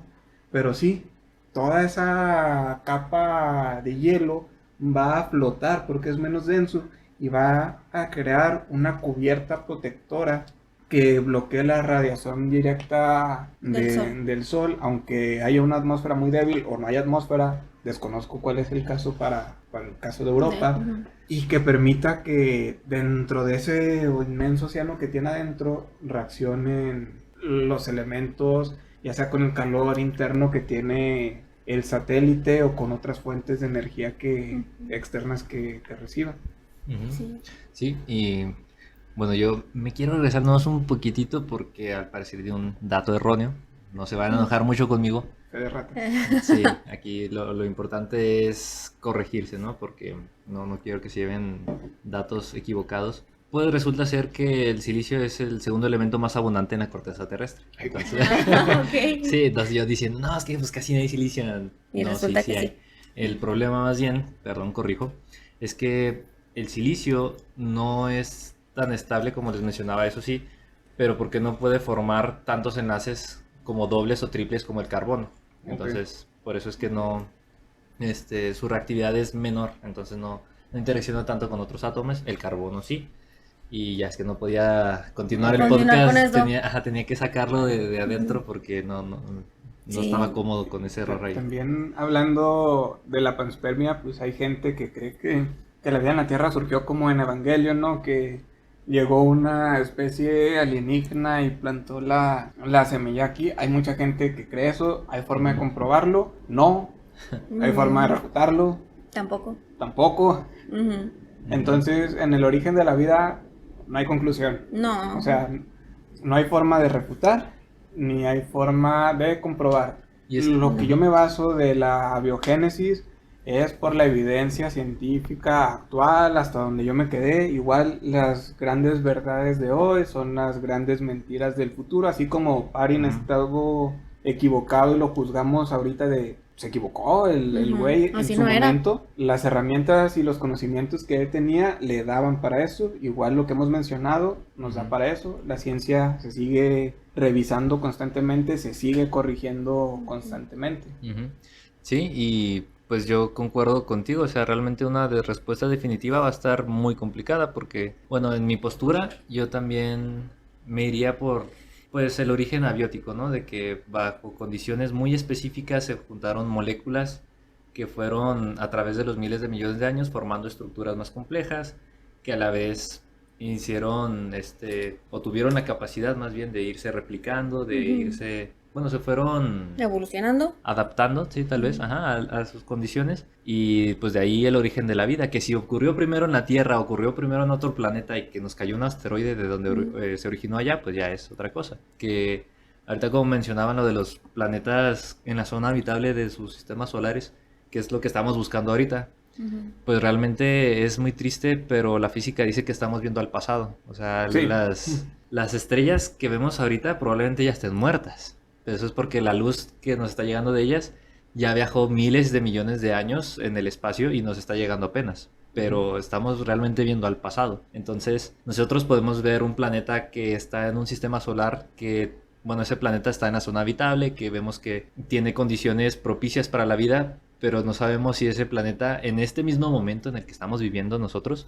Speaker 3: Pero sí, toda esa capa de hielo va a flotar porque es menos denso y va a crear una cubierta protectora que bloquee la radiación directa del sol, aunque haya una atmósfera muy débil o no haya atmósfera, desconozco cuál es el caso para el caso de Europa, y que permita que dentro de ese inmenso océano que tiene adentro reaccionen los elementos, ya sea con el calor interno que tiene el satélite o con otras fuentes de energía externas que reciba.
Speaker 2: Sí.
Speaker 1: Sí, y bueno, yo me quiero regresarnos un poquitito porque al parecer di un dato erróneo. No se van a enojar mucho conmigo.
Speaker 3: Fe de rata.
Speaker 1: Sí, aquí lo importante es corregirse, ¿no? Porque no quiero que se lleven datos equivocados. Pues resulta ser que el silicio es el segundo elemento más abundante en la corteza terrestre. Entonces,
Speaker 2: Ok.
Speaker 1: sí, entonces yo diciendo, no, es que pues casi no hay silicio.
Speaker 2: Y
Speaker 1: No,
Speaker 2: resulta
Speaker 1: sí
Speaker 2: que
Speaker 1: hay.
Speaker 2: sí.
Speaker 1: El problema más bien, perdón, corrijo, es que el silicio no es tan estable como les mencionaba, eso sí, pero porque no puede formar tantos enlaces como dobles o triples como el carbono. Entonces, por eso es que no, su reactividad es menor, entonces no interacciona tanto con otros átomos, el carbono sí. Y ya es que no podía continuar el
Speaker 2: Continuar con
Speaker 1: podcast,
Speaker 2: esto.
Speaker 1: tenía que sacarlo de adentro porque no
Speaker 2: Sí.
Speaker 1: estaba cómodo con ese error ahí.
Speaker 3: También hablando de la panspermia, pues hay gente que cree que la vida en la Tierra surgió como en Evangelion, ¿no? Que llegó una especie alienígena y plantó la semilla aquí. Hay mucha gente que cree eso. ¿Hay forma de comprobarlo? No. ¿Hay forma de refutarlo?
Speaker 2: Tampoco.
Speaker 3: Tampoco.
Speaker 2: Ujú.
Speaker 3: Entonces, en el origen de la vida no hay conclusión.
Speaker 2: No.
Speaker 3: O sea, no hay forma de refutar ni hay forma de comprobar.
Speaker 1: Y es-
Speaker 3: Lo que yo me baso de la biogénesis es por la evidencia científica actual, hasta donde yo me quedé. Igual las grandes verdades de hoy son las grandes mentiras del futuro, así como Parin estuvo equivocado y lo juzgamos ahorita de... Se equivocó el güey en
Speaker 2: Así
Speaker 3: su
Speaker 2: no era.
Speaker 3: momento. Las herramientas y los conocimientos que él tenía le daban para eso. Igual lo que hemos mencionado nos da para eso. La ciencia se sigue revisando constantemente, se sigue corrigiendo constantemente.
Speaker 1: Ujú. Sí, y pues yo concuerdo contigo, o sea, realmente una respuesta definitiva va a estar muy complicada porque, bueno, en mi postura yo también me iría por, pues, el origen abiótico, ¿no? De que bajo condiciones muy específicas se juntaron moléculas que fueron a través de los miles de millones de años formando estructuras más complejas, que a la vez hicieron, o tuvieron la capacidad más bien de irse replicando, de irse, bueno, se fueron
Speaker 2: Evolucionando.
Speaker 1: adaptando, sí, tal vez, ajá, a sus condiciones. Y pues de ahí el origen de la vida, que si ocurrió primero en la Tierra, ocurrió primero en otro planeta y que nos cayó un asteroide de donde se originó allá, pues ya es otra cosa. Que ahorita como mencionaban lo de los planetas en la zona habitable de sus sistemas solares, que es lo que estamos buscando ahorita, pues realmente es muy triste, pero la física dice que estamos viendo al pasado. O sea,
Speaker 3: Sí.
Speaker 1: las estrellas que vemos ahorita probablemente ya estén muertas. Pero eso es porque la luz que nos está llegando de ellas ya viajó miles de millones de años en el espacio y nos está llegando apenas. Pero estamos realmente viendo al pasado. Entonces, nosotros podemos ver un planeta que está en un sistema solar que, bueno, ese planeta está en la zona habitable, que vemos que tiene condiciones propicias para la vida, pero no sabemos si ese planeta en este mismo momento en el que estamos viviendo nosotros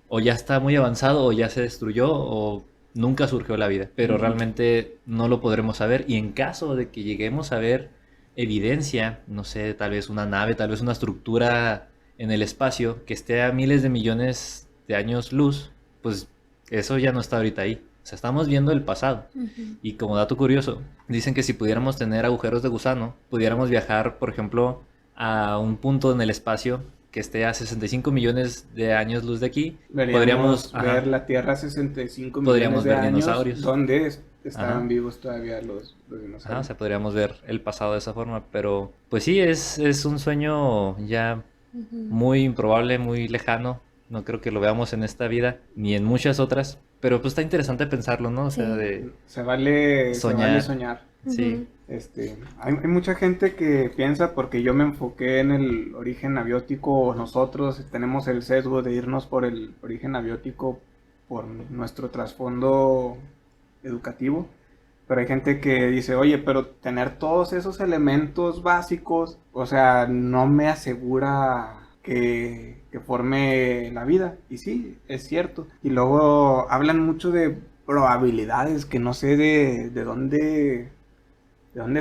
Speaker 1: o ya está muy avanzado o ya se destruyó o nunca surgió la vida, pero realmente no lo podremos saber y en caso de que lleguemos a ver evidencia, no sé, tal vez una nave, tal vez una estructura en el espacio que esté a miles de millones de años luz, pues eso ya no está ahorita ahí. O sea, estamos viendo el pasado. Y como dato curioso, dicen que si pudiéramos tener agujeros de gusano, pudiéramos viajar, por ejemplo, a un punto en el espacio que esté a 65 millones de años luz de aquí,
Speaker 3: Podríamos ver
Speaker 1: ajá,
Speaker 3: la Tierra 65
Speaker 1: Podríamos
Speaker 3: millones de
Speaker 1: ver
Speaker 3: años,
Speaker 1: dinosaurios.
Speaker 3: donde estaban
Speaker 1: Ajá.
Speaker 3: vivos todavía los
Speaker 1: ajá, o
Speaker 3: dinosaurios.
Speaker 1: sea, podríamos ver el pasado de esa forma, pero pues sí, es un sueño ya muy improbable, muy lejano. No creo que lo veamos en esta vida, ni en muchas otras, pero pues está interesante pensarlo, ¿no? O sea,
Speaker 2: Sí.
Speaker 1: de
Speaker 3: Se vale
Speaker 1: soñar.
Speaker 3: soñar.
Speaker 1: Sí.
Speaker 3: Hay mucha gente que piensa, porque yo me enfoqué en el origen abiótico, nosotros tenemos el sesgo de irnos por el origen abiótico por nuestro trasfondo educativo, pero hay gente que dice, oye, pero tener todos esos elementos básicos, o sea, no me asegura que forme la vida. Y sí, es cierto. Y luego hablan mucho de probabilidades que no sé de dónde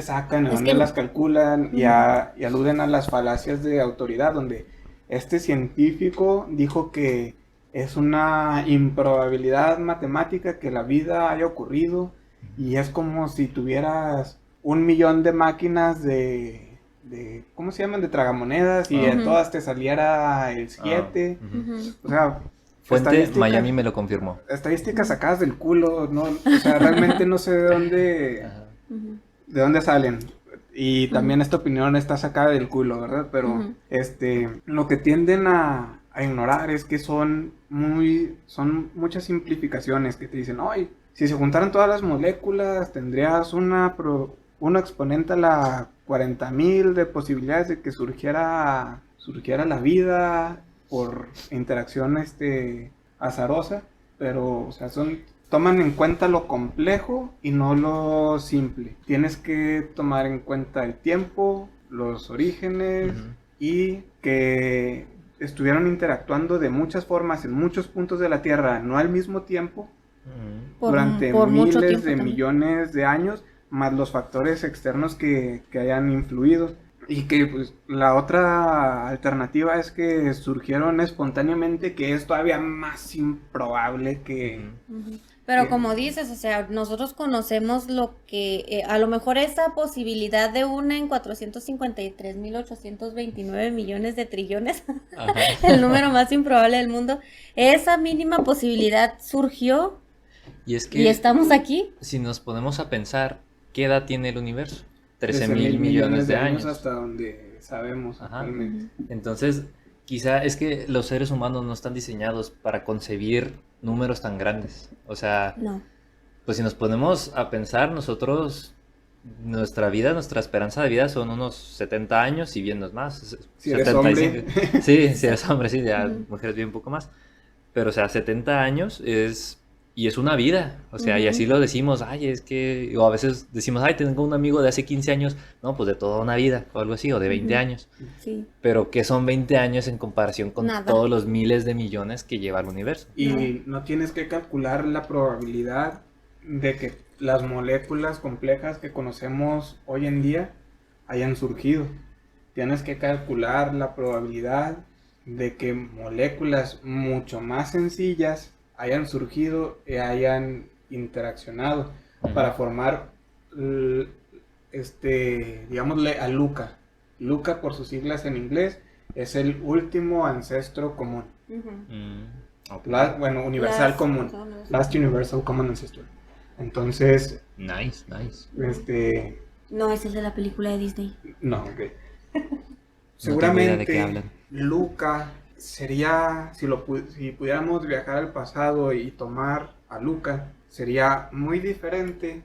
Speaker 3: sacan, de
Speaker 2: Es
Speaker 3: dónde
Speaker 2: que...
Speaker 3: las calculan, y aluden a las falacias de autoridad, donde este científico dijo que es una improbabilidad matemática que la vida haya ocurrido, y es como si tuvieras 1 millón de máquinas ¿cómo se llaman? De tragamonedas, y a todas te saliera el 7. O sea,
Speaker 1: Fuente Miami me lo confirmó.
Speaker 3: estadísticas sacadas del culo, ¿no? O sea, realmente no sé de dónde salen. Y también esta opinión está sacada del culo, ¿verdad? Pero lo que tienden a ignorar es que son muchas simplificaciones que te dicen, oye, si se juntaran todas las moléculas, tendrías una exponente a la 40.000 de posibilidades de que surgiera la vida por interacción azarosa, pero, o sea, toman en cuenta lo complejo y no lo simple. Tienes que tomar en cuenta el tiempo, los orígenes, y que estuvieron interactuando de muchas formas en muchos puntos de la Tierra, no al mismo tiempo, durante
Speaker 2: mucho
Speaker 3: miles
Speaker 2: tiempo
Speaker 3: de
Speaker 2: también.
Speaker 3: millones de años, más los factores externos que hayan influido. Y que pues la otra alternativa es que surgieron espontáneamente, que es todavía más improbable que...
Speaker 2: Pero como dices, o sea, nosotros conocemos lo que, a lo mejor esa posibilidad de una en 453.829 millones de trillones, el número más improbable del mundo, esa mínima posibilidad surgió
Speaker 1: Y es
Speaker 2: y
Speaker 1: que
Speaker 2: estamos aquí.
Speaker 1: si nos ponemos a pensar, ¿qué edad tiene el universo? 13
Speaker 3: 13.000
Speaker 1: mil millones de años.
Speaker 3: hasta donde sabemos actualmente.
Speaker 1: Entonces, quizá es que los seres humanos no están diseñados para concebir números tan grandes. O sea,
Speaker 2: No.
Speaker 1: pues si nos ponemos a pensar, nosotros, nuestra esperanza de vida son unos 70 años, y bien no es más.
Speaker 3: Si eres hombre.
Speaker 1: Sí, si eres hombre, sí, ya mujeres bien un poco más. Pero, o sea, 70 años es una vida. O sea, y así lo decimos, ay, es que, o a veces decimos, ay, tengo un amigo de hace 15 años, no, pues de toda una vida, o algo así, o de 20 años.
Speaker 2: Sí.
Speaker 1: Pero ¿qué son 20 años en comparación con
Speaker 2: Nada.
Speaker 1: todos los miles de millones que lleva el universo?
Speaker 3: Y no tienes que calcular la probabilidad de que las moléculas complejas que conocemos hoy en día hayan surgido. Tienes que calcular la probabilidad de que moléculas mucho más sencillas hayan surgido y hayan interaccionado para formar, digámosle, a Luca. Luca, por sus siglas en inglés, es el último ancestro común.
Speaker 1: Okay.
Speaker 3: Universal común. Last Universal Common Ancestor. Entonces...
Speaker 1: Nice.
Speaker 2: No, ese es de la película de Disney.
Speaker 3: No, ok.
Speaker 1: No tengo idea de qué
Speaker 3: Seguramente
Speaker 1: hablan.
Speaker 3: Luca sería, si pudiéramos viajar al pasado y tomar a Luca, sería muy diferente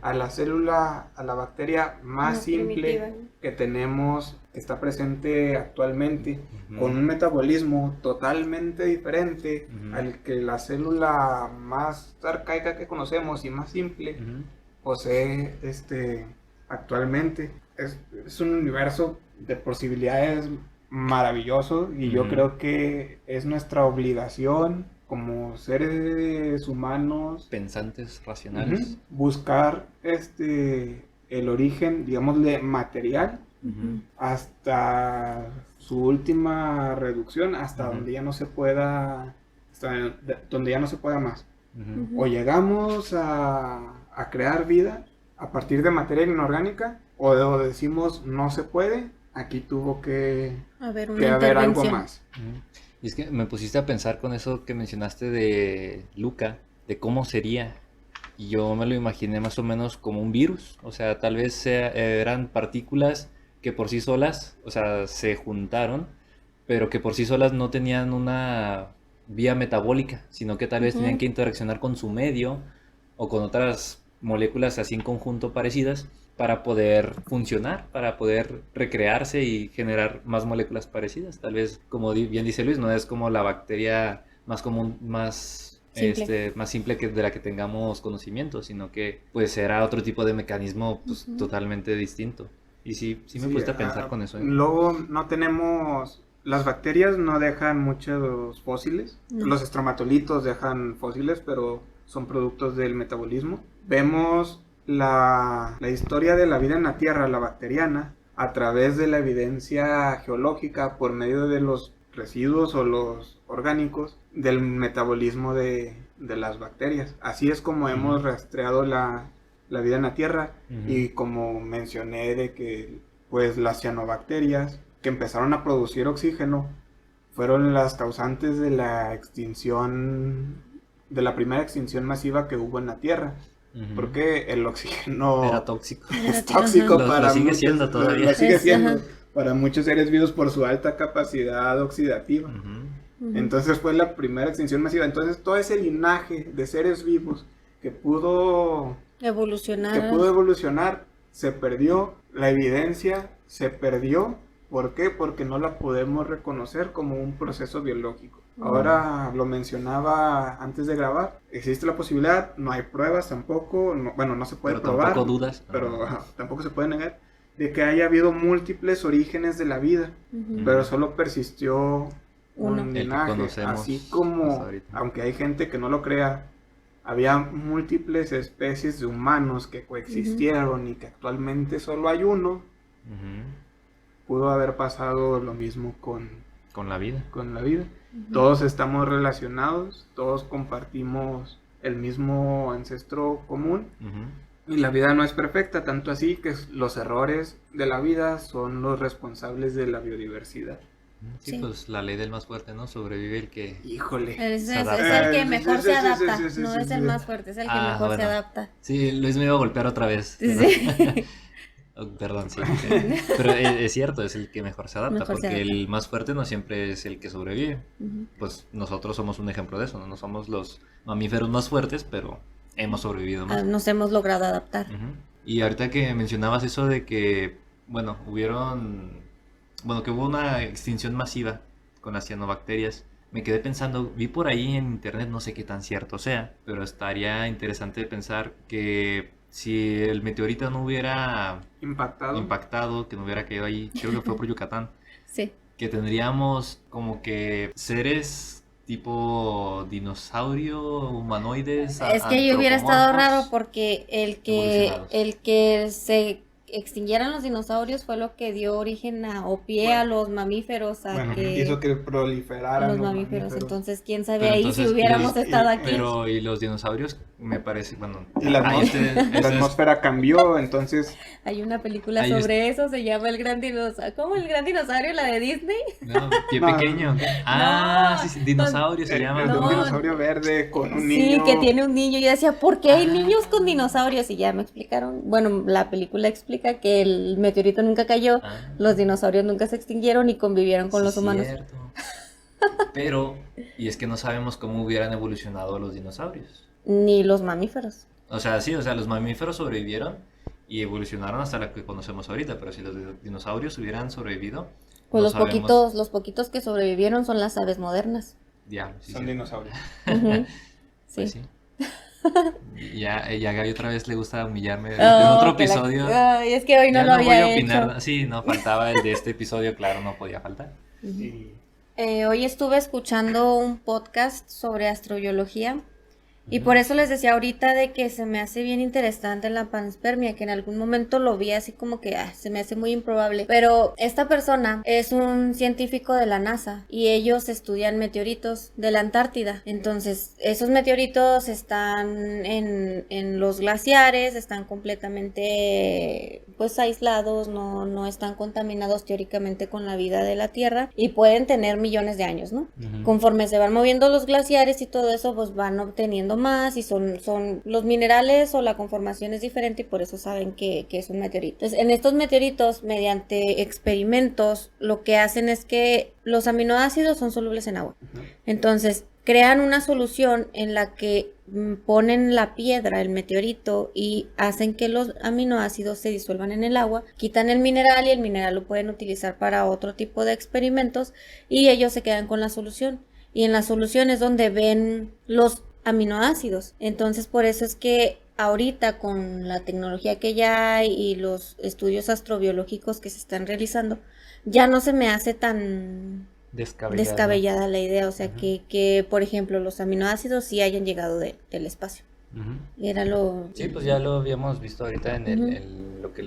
Speaker 3: a la célula, a la bacteria más simple
Speaker 2: primitiva, ¿no?
Speaker 3: que tenemos, que está presente actualmente, con un metabolismo totalmente diferente al que la célula más arcaica que conocemos y más simple posee actualmente. Es un universo de posibilidades maravilloso, y yo creo que es nuestra obligación como seres humanos
Speaker 1: Pensantes, racionales.
Speaker 3: buscar el origen, digámosle, material, hasta su última reducción, hasta donde ya no se pueda, donde ya no se pueda más. O llegamos a crear vida a partir de materia inorgánica, o decimos no se puede, aquí tuvo que haber algo más.
Speaker 1: Y es que me pusiste a pensar con eso que mencionaste de Luca, de cómo sería. Y yo me lo imaginé más o menos como un virus. O sea, tal vez eran partículas que por sí solas, o sea, se juntaron, pero que por sí solas no tenían una vía metabólica, sino que tal vez tenían que interaccionar con su medio o con otras moléculas así en conjunto parecidas para poder funcionar, para poder recrearse y generar más moléculas parecidas. Tal vez, como bien dice Luis, no es como la bacteria más común, más simple que de la que tengamos conocimiento, sino que pues era otro tipo de mecanismo pues, totalmente distinto. Y sí me puse a pensar con eso.
Speaker 3: Luego no tenemos... Las bacterias no dejan muchos fósiles. Los estromatolitos dejan fósiles, pero son productos del metabolismo. Vemos la historia de la vida en la Tierra, la bacteriana, a través de la evidencia geológica por medio de los residuos o los orgánicos del metabolismo de las bacterias. Así es como hemos rastreado la vida en la Tierra, y como mencioné de que pues las cianobacterias que empezaron a producir oxígeno fueron las causantes de la extinción, de la primera extinción masiva que hubo en la Tierra. Porque el oxígeno
Speaker 1: era tóxico.
Speaker 3: Es tóxico para
Speaker 1: lo sigue
Speaker 3: muchos,
Speaker 1: siendo todavía.
Speaker 3: lo sigue siendo para muchos seres vivos por su alta capacidad oxidativa. Entonces fue la primera extinción masiva. Entonces todo ese linaje de seres vivos que pudo evolucionar se perdió. La evidencia se perdió. ¿Por qué? Porque no la podemos reconocer como un proceso biológico. Ahora lo mencionaba antes de grabar, existe la posibilidad, no hay pruebas tampoco, no se puede probar,
Speaker 1: tampoco dudas,
Speaker 3: pero tampoco se puede negar de que haya habido múltiples orígenes de la vida, pero solo persistió un linaje, así como, aunque hay gente que no lo crea, había múltiples especies de humanos que coexistieron y que actualmente solo hay uno. Pudo haber pasado lo mismo con
Speaker 1: la vida.
Speaker 3: Todos estamos relacionados, todos compartimos el mismo ancestro común, y la vida no es perfecta, tanto así que los errores de la vida son los responsables de la biodiversidad.
Speaker 1: Sí, pues la ley del más fuerte, ¿no? Sobrevive el que...
Speaker 3: Híjole.
Speaker 2: Es el que mejor se adapta, no es el más fuerte, es el que mejor se adapta.
Speaker 1: Sí, Luis me iba a golpear otra vez.
Speaker 2: Sí.
Speaker 1: Oh, perdón, sí. Pero es cierto, es el que mejor se adapta, porque el más fuerte no siempre es el que sobrevive. Pues nosotros somos un ejemplo de eso, ¿no? No somos los mamíferos más fuertes, pero hemos sobrevivido más.
Speaker 2: Nos hemos logrado adaptar.
Speaker 1: Y ahorita que mencionabas eso de que, que hubo una extinción masiva con las cianobacterias, me quedé pensando, vi por ahí en internet, no sé qué tan cierto sea, pero estaría interesante pensar que si el meteorito no hubiera impactado, que no hubiera caído ahí, creo que fue por Yucatán,
Speaker 2: sí,
Speaker 1: que tendríamos como que seres tipo dinosaurio, humanoides.
Speaker 2: Es que ahí hubiera estado raro porque el que se extinguieran los dinosaurios fue lo que dio origen o pie a los mamíferos,
Speaker 3: hizo que proliferaran
Speaker 2: los mamíferos. Entonces, quién sabe ahí si hubiéramos estado aquí.
Speaker 1: Pero y los dinosaurios, me parece,
Speaker 3: y la atmósfera cambió, entonces
Speaker 2: hay una película sobre eso, se llama El Gran Dinosaurio. ¿Cómo? ¿El Gran Dinosaurio? ¿La de Disney?
Speaker 1: No, Pie Pequeño. Sí, dinosaurio se llama.
Speaker 3: Un dinosaurio verde con un niño.
Speaker 2: Sí, que tiene un niño. Y yo decía, ¿por qué hay niños con dinosaurios? Y ya me explicaron. Bueno, la película explica que el meteorito nunca cayó, los dinosaurios nunca se extinguieron y convivieron con los humanos.
Speaker 1: Cierto. Pero, y es que no sabemos cómo hubieran evolucionado los dinosaurios.
Speaker 2: Ni los mamíferos.
Speaker 1: O sea, los mamíferos sobrevivieron y evolucionaron hasta la que conocemos ahorita, pero si los dinosaurios hubieran sobrevivido...
Speaker 2: Pues los poquitos que sobrevivieron son las aves modernas.
Speaker 3: Son dinosaurios.
Speaker 2: Sí.
Speaker 1: Pues sí. Ya a Gaby otra vez le gusta humillarme en otro episodio.
Speaker 2: Es que hoy no lo había hecho.
Speaker 1: Sí, no faltaba el de este episodio, claro, no podía faltar.
Speaker 2: Hoy estuve escuchando un podcast sobre astrobiología y por eso les decía ahorita de que se me hace bien interesante la panspermia, que en algún momento lo vi así como que se me hace muy improbable, pero esta persona es un científico de la NASA y ellos estudian meteoritos de la Antártida. Entonces esos meteoritos están en los glaciares, están completamente pues aislados, no están contaminados teóricamente con la vida de la Tierra y pueden tener millones de años, ¿no? Conforme se van moviendo los glaciares y todo eso, pues van obteniendo más y son los minerales o la conformación es diferente y por eso saben que es un meteorito. Entonces, en estos meteoritos, mediante experimentos, lo que hacen es que los aminoácidos son solubles en agua. Entonces, crean una solución en la que ponen la piedra, el meteorito, y hacen que los aminoácidos se disuelvan en el agua, quitan el mineral y el mineral lo pueden utilizar para otro tipo de experimentos y ellos se quedan con la solución. Y en la solución es donde ven los aminoácidos. Entonces por eso es que ahorita con la tecnología que ya hay y los estudios astrobiológicos que se están realizando, ya no se me hace tan descabellada la idea, o sea, que por ejemplo los aminoácidos sí hayan llegado del espacio. Era lo...
Speaker 1: Sí, pues ya lo habíamos visto ahorita en lo que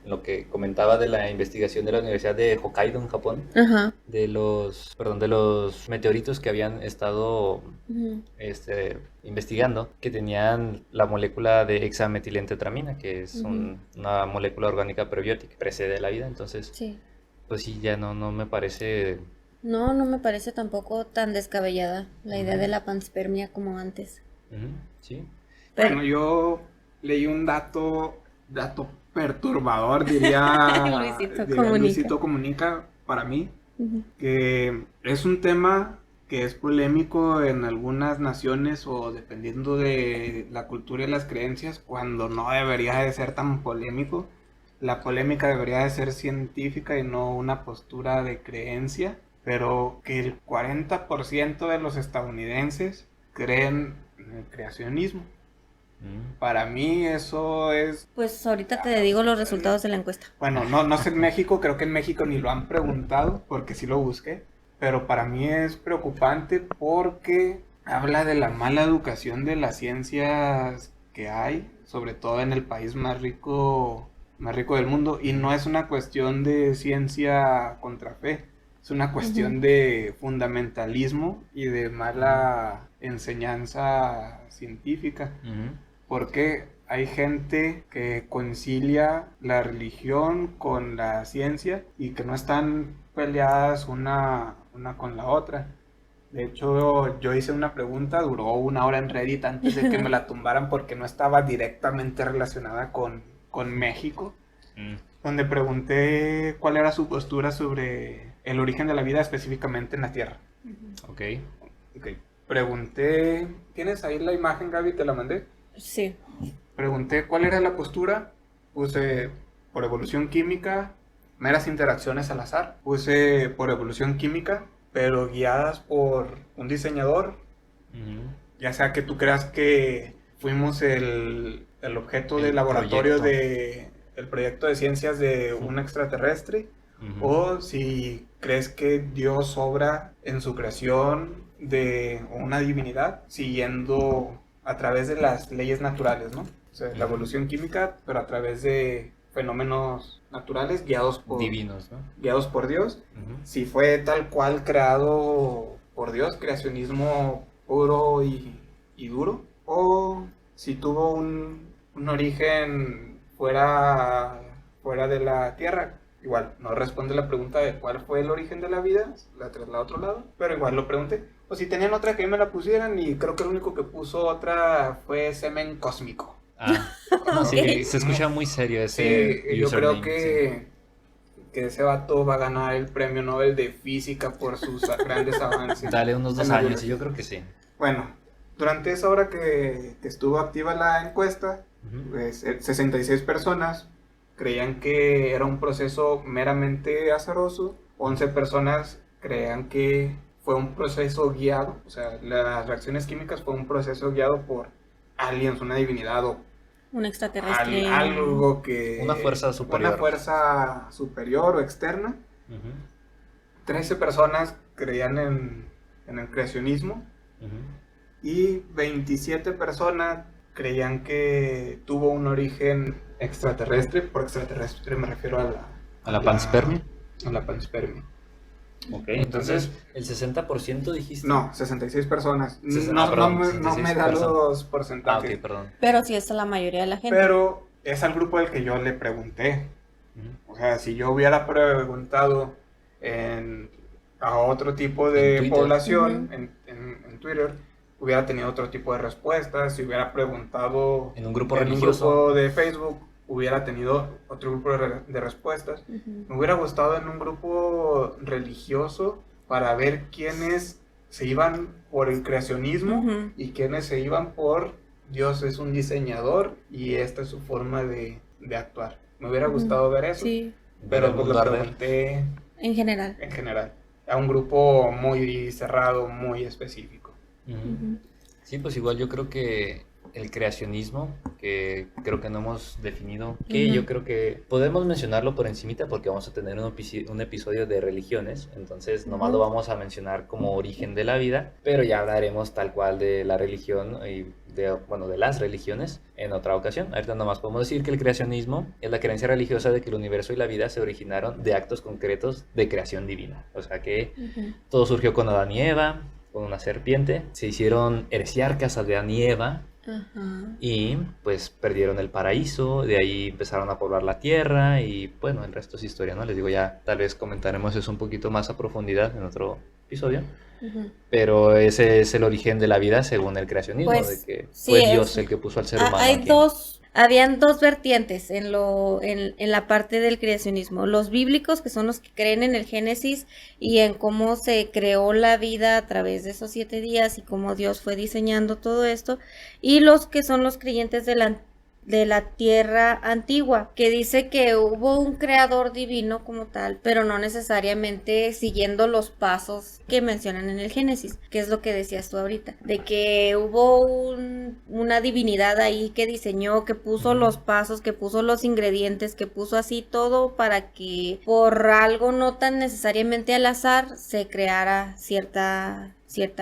Speaker 1: lo que comentaba de la investigación de la Universidad de Hokkaido en Japón, de los meteoritos que habían estado investigando, que tenían la molécula de hexametilentretramina, que es una molécula orgánica prebiótica, precede la vida, entonces...
Speaker 2: Sí.
Speaker 1: Pues sí, ya no me parece...
Speaker 2: No me parece tampoco tan descabellada la idea de la panspermia como antes.
Speaker 1: Sí.
Speaker 2: Pero...
Speaker 3: Bueno, yo leí un dato perturbador, diría Luisito Comunica, para mí, que es un tema que es polémico en algunas naciones o dependiendo de la cultura y las creencias, cuando no debería de ser tan polémico. La polémica debería de ser científica y no una postura de creencia, pero que el 40% de los estadounidenses creen en el creacionismo. Para mí eso es...
Speaker 2: Pues ahorita te digo los resultados de la encuesta.
Speaker 3: Bueno, no sé en México, creo que en México ni lo han preguntado, porque sí lo busqué, pero para mí es preocupante porque habla de la mala educación de las ciencias que hay, sobre todo en el país más rico del mundo, y no es una cuestión de ciencia contra fe, es una cuestión de fundamentalismo y de mala enseñanza científica, porque hay gente que concilia la religión con la ciencia y que no están peleadas una con la otra. De hecho, yo hice una pregunta, duró 1 hora en Reddit antes de que me la tumbaran porque no estaba directamente relacionada con México, donde pregunté cuál era su postura sobre el origen de la vida específicamente en la Tierra.
Speaker 1: Ok.
Speaker 3: Pregunté, ¿tienes ahí la imagen, Gaby? ¿Te la mandé?
Speaker 2: Sí.
Speaker 3: Pregunté cuál era la postura, puse por evolución química, meras interacciones al azar, puse por evolución química, pero guiadas por un diseñador, ya sea que tú creas que fuimos el objeto de laboratorio del proyecto de ciencias de un extraterrestre, o si crees que Dios obra en su creación de una divinidad siguiendo a través de las leyes naturales, ¿no? O sea, la evolución química, pero a través de fenómenos naturales guiados por
Speaker 1: divinos, ¿no?
Speaker 3: Guiados por Dios. Si fue tal cual creado por Dios, creacionismo puro y duro, o si tuvo un origen fuera de la Tierra. Igual, no responde la pregunta de cuál fue el origen de la vida, la traslado a otro lado, pero igual lo pregunté. O si tenían otra que me la pusieran, y creo que el único que puso otra fue semen cósmico.
Speaker 1: Sí, se escucha muy serio ese
Speaker 3: yo creo
Speaker 1: username,
Speaker 3: que ese vato va a ganar el premio Nobel de Física por sus grandes avances.
Speaker 1: Dale unos 2 años, y yo creo que sí.
Speaker 3: Bueno, durante esa hora que estuvo activa la encuesta, pues, 66 personas creían que era un proceso meramente azaroso, 11 personas creían que fue un proceso guiado, o sea, las reacciones químicas fue un proceso guiado por aliens, una divinidad o
Speaker 2: un extraterrestre,
Speaker 3: algo que...
Speaker 1: Una fuerza
Speaker 3: superior o externa. 13 personas creían en el creacionismo, y 27 personas creían que tuvo un origen extraterrestre. Por extraterrestre me refiero
Speaker 1: a la panspermia.
Speaker 3: A la panspermia.
Speaker 1: Ok, entonces el 60% dijiste.
Speaker 3: No, 66 personas. No me da los porcentajes.
Speaker 1: Ok, perdón.
Speaker 2: Pero sí es la mayoría de la gente.
Speaker 3: Pero es al grupo al que yo le pregunté. O sea, si yo hubiera preguntado a otro tipo de población en Twitter, hubiera tenido otro tipo de respuestas. Si hubiera preguntado
Speaker 1: en un grupo
Speaker 3: en
Speaker 1: religioso,
Speaker 3: un grupo de Facebook, hubiera tenido otro grupo de respuestas. Me hubiera gustado en un grupo religioso para ver quiénes se iban por el creacionismo
Speaker 2: Ujú.
Speaker 3: y quienes se iban por Dios es un diseñador y esta es su forma de actuar. Me hubiera gustado ver eso,
Speaker 2: Sí,
Speaker 1: Ver el
Speaker 3: pero pues
Speaker 1: mundo
Speaker 3: lo
Speaker 1: arder.
Speaker 3: pregunté
Speaker 2: en general.
Speaker 3: en general, a un grupo muy cerrado, muy específico.
Speaker 1: Ujú.
Speaker 2: Ujú.
Speaker 1: Sí, pues igual yo creo que el creacionismo, que creo que no hemos definido, que
Speaker 2: Ujú.
Speaker 1: yo creo que podemos mencionarlo por encimita porque vamos a tener un episodio de religiones, entonces nomás lo
Speaker 2: Ujú.
Speaker 1: vamos a mencionar como origen de la vida, pero ya hablaremos tal cual de la religión y bueno, de las religiones en otra ocasión. Ahorita nomás podemos decir que el creacionismo es la creencia religiosa de que el universo y la vida se originaron de actos concretos de creación divina, o sea que
Speaker 2: Ujú.
Speaker 1: todo surgió con Adán y Eva, con una serpiente. Se hicieron heresiarcas Adán y Eva
Speaker 2: Ajá.
Speaker 1: y pues perdieron el paraíso. De ahí empezaron a poblar la tierra y bueno, el resto es historia, ¿no? Les digo, ya tal vez comentaremos eso un poquito más a profundidad en otro episodio.
Speaker 2: Ujú.
Speaker 1: Pero ese es el origen de la vida según el creacionismo, de
Speaker 2: Pues
Speaker 1: que
Speaker 2: sí,
Speaker 1: fue Dios el que puso al ser humano
Speaker 2: hay
Speaker 1: aquí.
Speaker 2: habían dos vertientes en la parte del creacionismo. Los bíblicos, que son los que creen en el Génesis y en cómo se creó la vida a través de esos 7 días y cómo Dios fue diseñando todo esto, y los que son los creyentes de la tierra antigua, que dice que hubo un creador divino como tal, pero no necesariamente siguiendo los pasos que mencionan en el Génesis, que es lo que decías tú ahorita, de que hubo una divinidad ahí que diseñó, que puso
Speaker 1: Ujú.
Speaker 2: los pasos, que puso los ingredientes, que puso así todo para que por algo no tan necesariamente al azar se creara cierta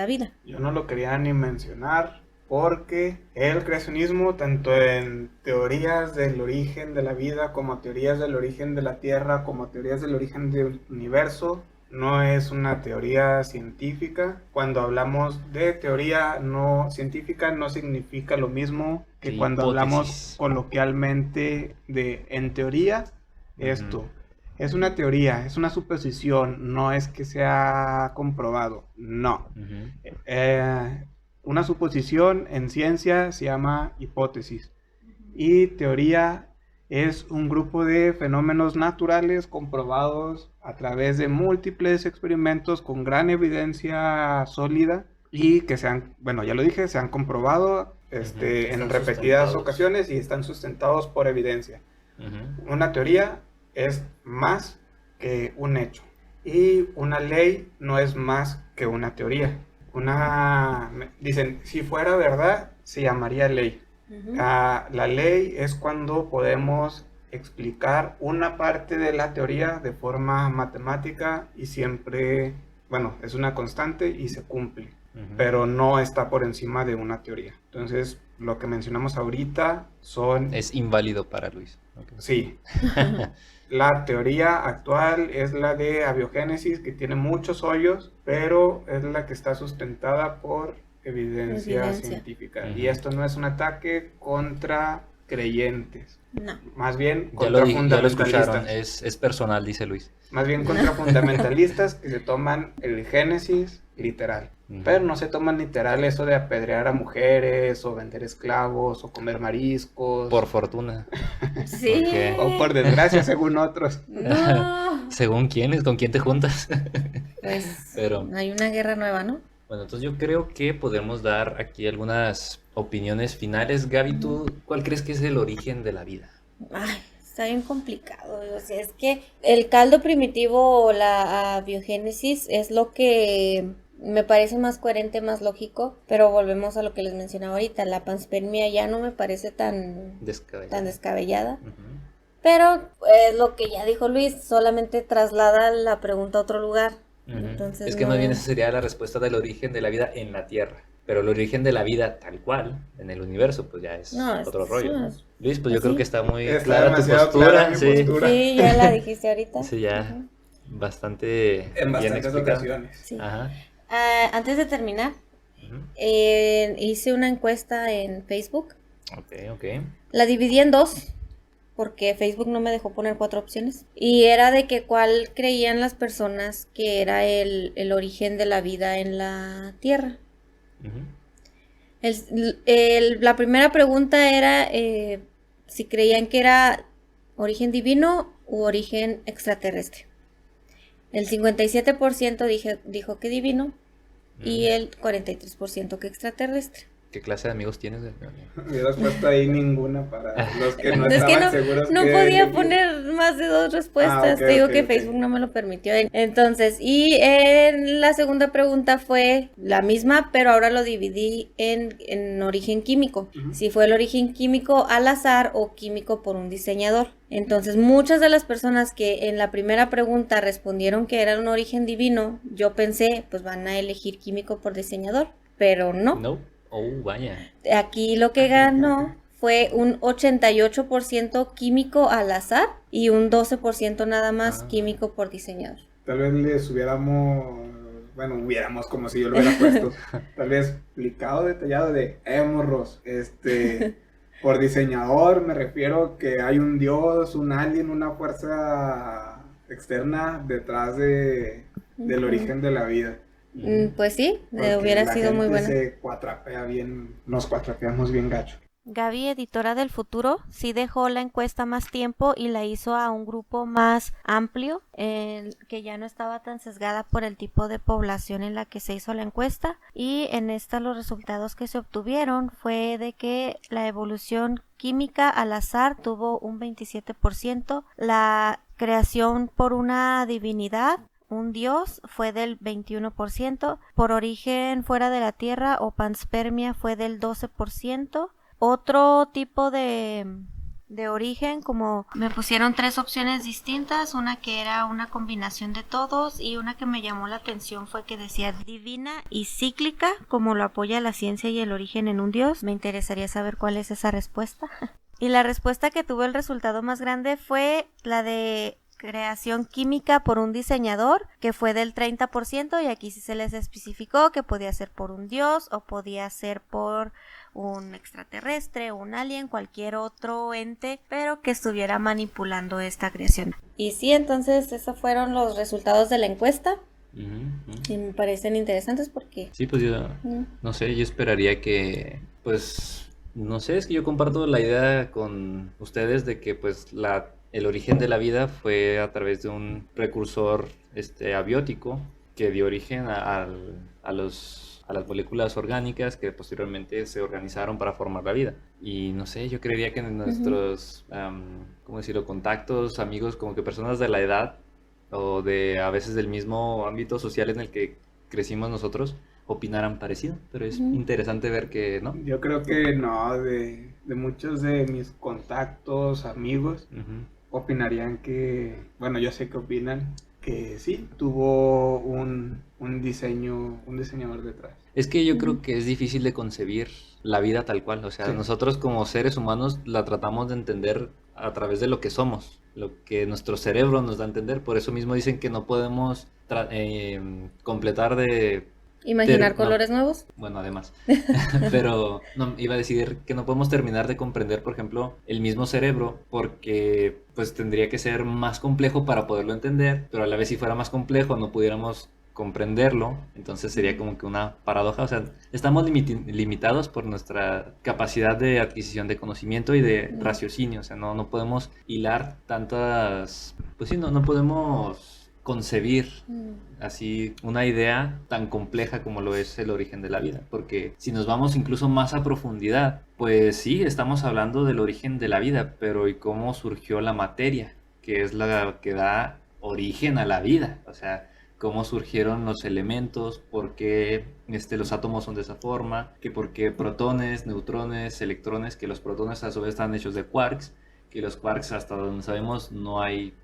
Speaker 2: vida.
Speaker 3: Yo no lo quería ni mencionar porque el creacionismo, tanto en teorías del origen de la vida, como teorías del origen de la Tierra, como teorías del origen del universo, no es una teoría científica. Cuando hablamos de teoría no científica, no significa lo mismo que
Speaker 1: Sí,
Speaker 3: cuando hablamos
Speaker 1: hipótesis.
Speaker 3: coloquialmente de en teoría, esto.
Speaker 1: Ujú.
Speaker 3: Es una teoría, es una suposición, no es que sea comprobado, no.
Speaker 1: Ujú.
Speaker 3: Eh, una suposición en ciencia se llama hipótesis y teoría es un grupo de fenómenos naturales comprobados a través de múltiples experimentos con gran evidencia sólida y que se han, bueno, ya lo dije, se han comprobado en
Speaker 1: Están
Speaker 3: repetidas
Speaker 1: sustentados.
Speaker 3: ocasiones y están sustentados por evidencia.
Speaker 1: Ujú.
Speaker 3: Una teoría es más que un hecho y una ley no es más que una teoría. Dicen, si fuera verdad, se llamaría ley.
Speaker 2: Ujú.
Speaker 3: La ley es cuando podemos explicar una parte de la teoría de forma matemática y siempre, bueno, es una constante y se cumple,
Speaker 1: Ujú.
Speaker 3: pero no está por encima de una teoría. Entonces, lo que mencionamos ahorita son,
Speaker 1: Es inválido para Luis. Ok.
Speaker 3: sí, la teoría actual es la de abiogénesis, que tiene muchos hoyos, pero es la que está sustentada por evidencia
Speaker 2: Evidencia.
Speaker 3: científica.
Speaker 1: Ujú.
Speaker 3: Y esto no es un ataque contra creyentes,
Speaker 2: No.
Speaker 3: más bien
Speaker 1: Ya
Speaker 3: contra
Speaker 1: ya lo escucharon,
Speaker 3: fundamentalistas.
Speaker 1: es personal, dice Luis.
Speaker 3: Más bien contra fundamentalistas que se toman el Génesis literal.
Speaker 1: Ujú.
Speaker 3: Pero no se toman literal eso de apedrear a mujeres, o vender esclavos, o comer mariscos,
Speaker 1: Por fortuna.
Speaker 2: Sí.
Speaker 1: Porque-
Speaker 3: o por desgracia, según otros.
Speaker 2: No.
Speaker 1: Según quiénes, con quién te juntas.
Speaker 2: Pues
Speaker 1: Pero
Speaker 2: hay una guerra nueva, ¿no?
Speaker 1: bueno, entonces yo creo que podemos dar aquí algunas opiniones finales. Gaby, ¿tú cuál crees que es el origen de la vida?
Speaker 2: Ay, está bien complicado. O sea, es que el caldo primitivo o la biogénesis es lo que me parece más coherente, más lógico, pero volvemos a lo que les mencionaba ahorita. La panspermia ya no me parece tan
Speaker 1: Descabellado.
Speaker 2: descabellada.
Speaker 1: Ujú.
Speaker 2: Pero lo que ya dijo Luis, solamente traslada la pregunta a otro lugar.
Speaker 1: Ujú.
Speaker 2: Entonces
Speaker 1: Es que más bien esa sería la respuesta del origen de la vida en la Tierra. Pero el origen de la vida tal cual, en el universo, pues ya es
Speaker 2: No,
Speaker 1: otro rollo, ¿no?
Speaker 2: es-
Speaker 1: Luis, pues yo
Speaker 2: pues
Speaker 1: creo
Speaker 2: sí.
Speaker 1: que está muy
Speaker 3: Está
Speaker 1: clara tu
Speaker 3: demasiado
Speaker 1: postura.
Speaker 3: clara mi
Speaker 1: Sí,
Speaker 3: postura.
Speaker 2: Sí, ya la dijiste ahorita.
Speaker 1: sí, ya
Speaker 2: Ujú.
Speaker 1: bastante
Speaker 3: En
Speaker 1: bien
Speaker 3: bastantes
Speaker 1: explicado.
Speaker 3: ocasiones.
Speaker 2: Sí.
Speaker 1: Ajá.
Speaker 2: Antes de terminar,
Speaker 1: Ujú.
Speaker 2: hice una encuesta en Facebook.
Speaker 1: Ok, ok.
Speaker 2: La dividí en dos, porque Facebook no me dejó poner 4 opciones. Y era de que cuál creían las personas que era el origen de la vida en la Tierra.
Speaker 1: Ujú.
Speaker 2: La primera pregunta era si creían que era origen divino u origen extraterrestre. El 57% dijo que divino y el 43% que extraterrestre.
Speaker 1: ¿Qué clase de amigos tienes?
Speaker 3: Hubieras puesto ahí ninguna para los que no
Speaker 2: Es que
Speaker 3: estaban seguros
Speaker 2: no
Speaker 3: que
Speaker 2: podía
Speaker 3: elegir.
Speaker 2: poner más de 2 respuestas.
Speaker 3: Ok,
Speaker 2: Te digo
Speaker 3: ok,
Speaker 2: que
Speaker 3: ok.
Speaker 2: Facebook no me lo permitió. Entonces, y en la segunda pregunta fue la misma, pero ahora lo dividí en origen químico.
Speaker 3: Ujú.
Speaker 2: Si fue el origen químico al azar o químico por un diseñador. Entonces, muchas de las personas que en la primera pregunta respondieron que era un origen divino, yo pensé, pues van a elegir químico por diseñador, pero no.
Speaker 1: No. Oh, vaya.
Speaker 2: Aquí lo que ganó fue un 88% químico al azar y un 12% nada más
Speaker 1: Ah.
Speaker 2: químico por diseñador.
Speaker 3: Tal vez les hubiéramos como si yo lo hubiera puesto, tal vez explicado, detallado de, morros, por diseñador me refiero que hay un dios, un alien, una fuerza externa detrás del
Speaker 2: Ujú.
Speaker 3: origen de la vida.
Speaker 2: Pues sí,
Speaker 3: Porque
Speaker 2: hubiera
Speaker 3: la
Speaker 2: sido muy
Speaker 3: gente
Speaker 2: buena.
Speaker 3: se cuatrapea bien, nos cuatrapeamos bien gacho.
Speaker 4: Gaby, editora del futuro, sí dejó la encuesta más tiempo y la hizo a un grupo más amplio, que ya no estaba tan sesgada por el tipo de población en la que se hizo la encuesta. Y en esta los resultados que se obtuvieron fue de que la evolución química al azar tuvo un 27%, la creación por una divinidad, un dios, fue del 21%, por origen fuera de la Tierra o panspermia fue del 12%, otro tipo de origen, como me pusieron 3 opciones distintas, una que era una combinación de todos y una que me llamó la atención fue que decía divina y cíclica, como lo apoya la ciencia y el origen en un dios. Me interesaría saber cuál es esa respuesta. Y la respuesta que tuvo el resultado más grande fue la de creación química por un diseñador, que fue del 30%, y aquí sí se les especificó que podía ser por un dios o podía ser por un extraterrestre, un alien, cualquier otro ente, pero que estuviera manipulando esta creación.
Speaker 2: Y sí, entonces esos fueron los resultados de la encuesta.
Speaker 1: Ujú, ujú.
Speaker 2: Y me parecen interesantes porque...
Speaker 1: Sí, pues yo, no sé, yo esperaría que, pues, no sé, es que yo comparto la idea con ustedes de que, pues, el origen de la vida fue a través de un precursor, abiótico que dio origen a las moléculas orgánicas que posteriormente se organizaron para formar la vida. Y no sé, yo creería que en nuestros, ¿cómo decirlo?, contactos, amigos, como que personas de la edad o de a veces del mismo ámbito social en el que crecimos nosotros, opinaran parecido, pero es interesante ver que no.
Speaker 3: Yo creo que no, de muchos de mis contactos, amigos,
Speaker 1: Ujú.
Speaker 3: opinarían que, bueno, yo sé que opinan que sí, tuvo un diseñador detrás.
Speaker 1: Es que yo creo que es difícil de concebir la vida tal cual, o sea,
Speaker 3: Sí.
Speaker 1: nosotros como seres humanos la tratamos de entender a través de lo que somos, lo que nuestro cerebro nos da a entender, por eso mismo dicen que no podemos completar de...
Speaker 2: Imaginar
Speaker 1: no,
Speaker 2: colores nuevos.
Speaker 1: bueno, además, pero no, iba a decir que no podemos terminar de comprender, por ejemplo, el mismo cerebro, porque pues tendría que ser más complejo para poderlo entender, pero a la vez si fuera más complejo no pudiéramos comprenderlo, entonces sería como que una paradoja, o sea, estamos limitados por nuestra capacidad de adquisición de conocimiento y de raciocinio, o sea, no podemos hilar tantas, pues sí, no podemos concebir así una idea tan compleja como lo es el origen de la vida, porque si nos vamos incluso más a profundidad, pues sí, estamos hablando del origen de la vida, pero ¿y cómo surgió la materia, que es la que da origen a la vida? O sea, cómo surgieron los elementos, por qué los átomos son de esa forma, que por qué protones, neutrones, electrones, que los protones a su vez están hechos de quarks, que los quarks hasta donde sabemos no hay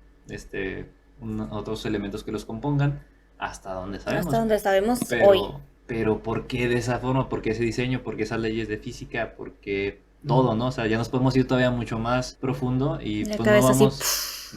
Speaker 1: otros elementos que los compongan, hasta donde sabemos.
Speaker 2: Hasta donde sabemos
Speaker 1: pero,
Speaker 2: hoy.
Speaker 1: Pero ¿por qué de esa forma? ¿Por qué ese diseño? ¿Por qué esas leyes de física? ¿Por qué todo, no? O sea, ya nos podemos ir todavía mucho más profundo y
Speaker 2: La
Speaker 1: pues no
Speaker 2: cabeza así,
Speaker 1: vamos,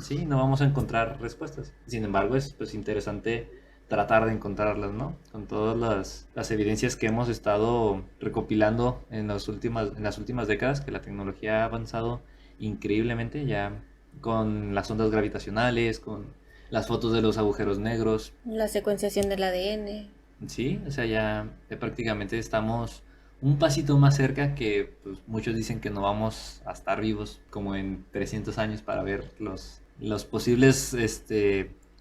Speaker 1: sí, no vamos a encontrar respuestas. Sin embargo, es pues interesante tratar de encontrarlas, ¿no? Con todas las evidencias que hemos estado recopilando en las últimas décadas, que la tecnología ha avanzado increíblemente, ya con las ondas gravitacionales, con las fotos de los agujeros negros.
Speaker 2: La secuenciación del ADN.
Speaker 1: Sí, o sea, ya prácticamente estamos un pasito más cerca, que pues, muchos dicen que no vamos a estar vivos como en 300 años para ver los posibles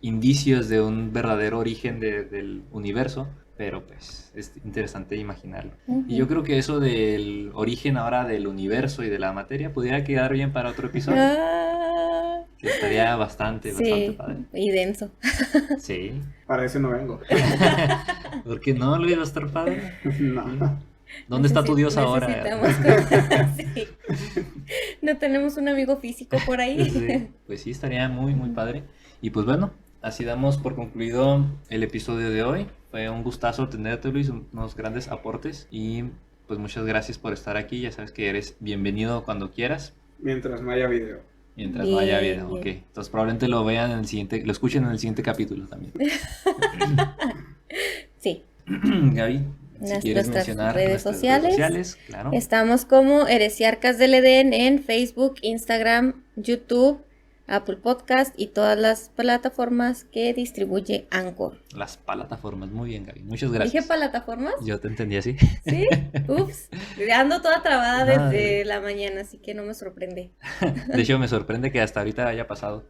Speaker 1: indicios de un verdadero origen del universo, pero pues es interesante imaginarlo. Y yo creo que eso del origen ahora del universo y de la materia pudiera quedar bien para otro episodio. Que estaría bastante padre.
Speaker 2: Y denso.
Speaker 1: Sí.
Speaker 3: Para eso no vengo.
Speaker 1: ¿Por qué no, Luis? ¿Va a estar padre?
Speaker 3: No.
Speaker 1: ¿Dónde está tu Dios ahora?
Speaker 2: Sí. No tenemos un amigo físico por ahí.
Speaker 1: Sí, pues sí, estaría muy padre. Y pues bueno, así damos por concluido el episodio de hoy. Fue un gustazo tenerte, Luis, unos grandes aportes. Y pues muchas gracias por estar aquí. Ya sabes que eres bienvenido cuando quieras.
Speaker 3: Mientras no haya video.
Speaker 1: Mientras no haya video, ok. Entonces probablemente lo vean en el siguiente, lo escuchen en el siguiente capítulo también.
Speaker 2: Sí.
Speaker 1: Gaby, si quieres
Speaker 2: Nuestras
Speaker 1: mencionar
Speaker 2: redes sociales,
Speaker 1: claro.
Speaker 2: Estamos como Heresiarcas del Edén en Facebook, Instagram, YouTube, Apple Podcast y todas las plataformas que distribuye Anchor.
Speaker 1: Las plataformas, muy bien, Gaby. Muchas gracias.
Speaker 2: ¿Dije plataformas?
Speaker 1: Yo te entendí así.
Speaker 2: ¿Sí? Ups. Ando toda trabada desde la mañana, así que no me sorprende.
Speaker 1: De hecho, me sorprende que hasta ahorita haya pasado.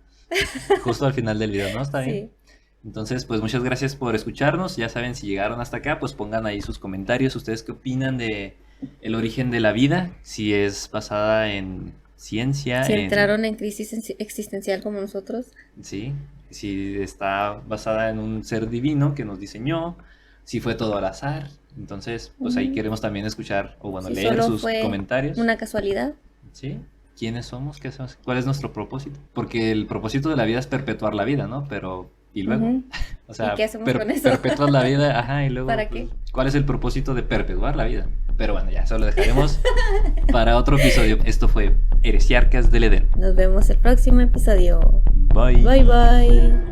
Speaker 1: Justo al final del video, ¿no? Está bien.
Speaker 2: Sí.
Speaker 1: Entonces, pues muchas gracias por escucharnos. Ya saben, si llegaron hasta acá, pues pongan ahí sus comentarios. ¿Ustedes qué opinan de el origen de la vida? Si es basada en ciencia.
Speaker 2: Si entraron en crisis existencial como nosotros.
Speaker 1: Sí. Si está basada en un ser divino que nos diseñó. Si fue todo al azar. Entonces, pues ahí queremos también escuchar o bueno,
Speaker 2: Si
Speaker 1: leer
Speaker 2: solo
Speaker 1: sus
Speaker 2: fue
Speaker 1: comentarios.
Speaker 2: Una casualidad.
Speaker 1: Sí. ¿Quiénes somos? ¿Qué hacemos? ¿Cuál es nuestro propósito? Porque el propósito de la vida es perpetuar la vida, ¿no? Pero, ¿y luego? O sea,
Speaker 2: ¿Y qué hacemos con eso?
Speaker 1: perpetuas la vida, ajá, y luego...
Speaker 2: ¿Para
Speaker 1: pues,
Speaker 2: qué?
Speaker 1: ¿cuál es el propósito de perpetuar la vida? Pero bueno, ya, eso lo dejaremos para otro episodio. Esto fue Heresiarcas del Edén.
Speaker 2: Nos vemos el próximo episodio.
Speaker 1: Bye.
Speaker 2: Bye bye.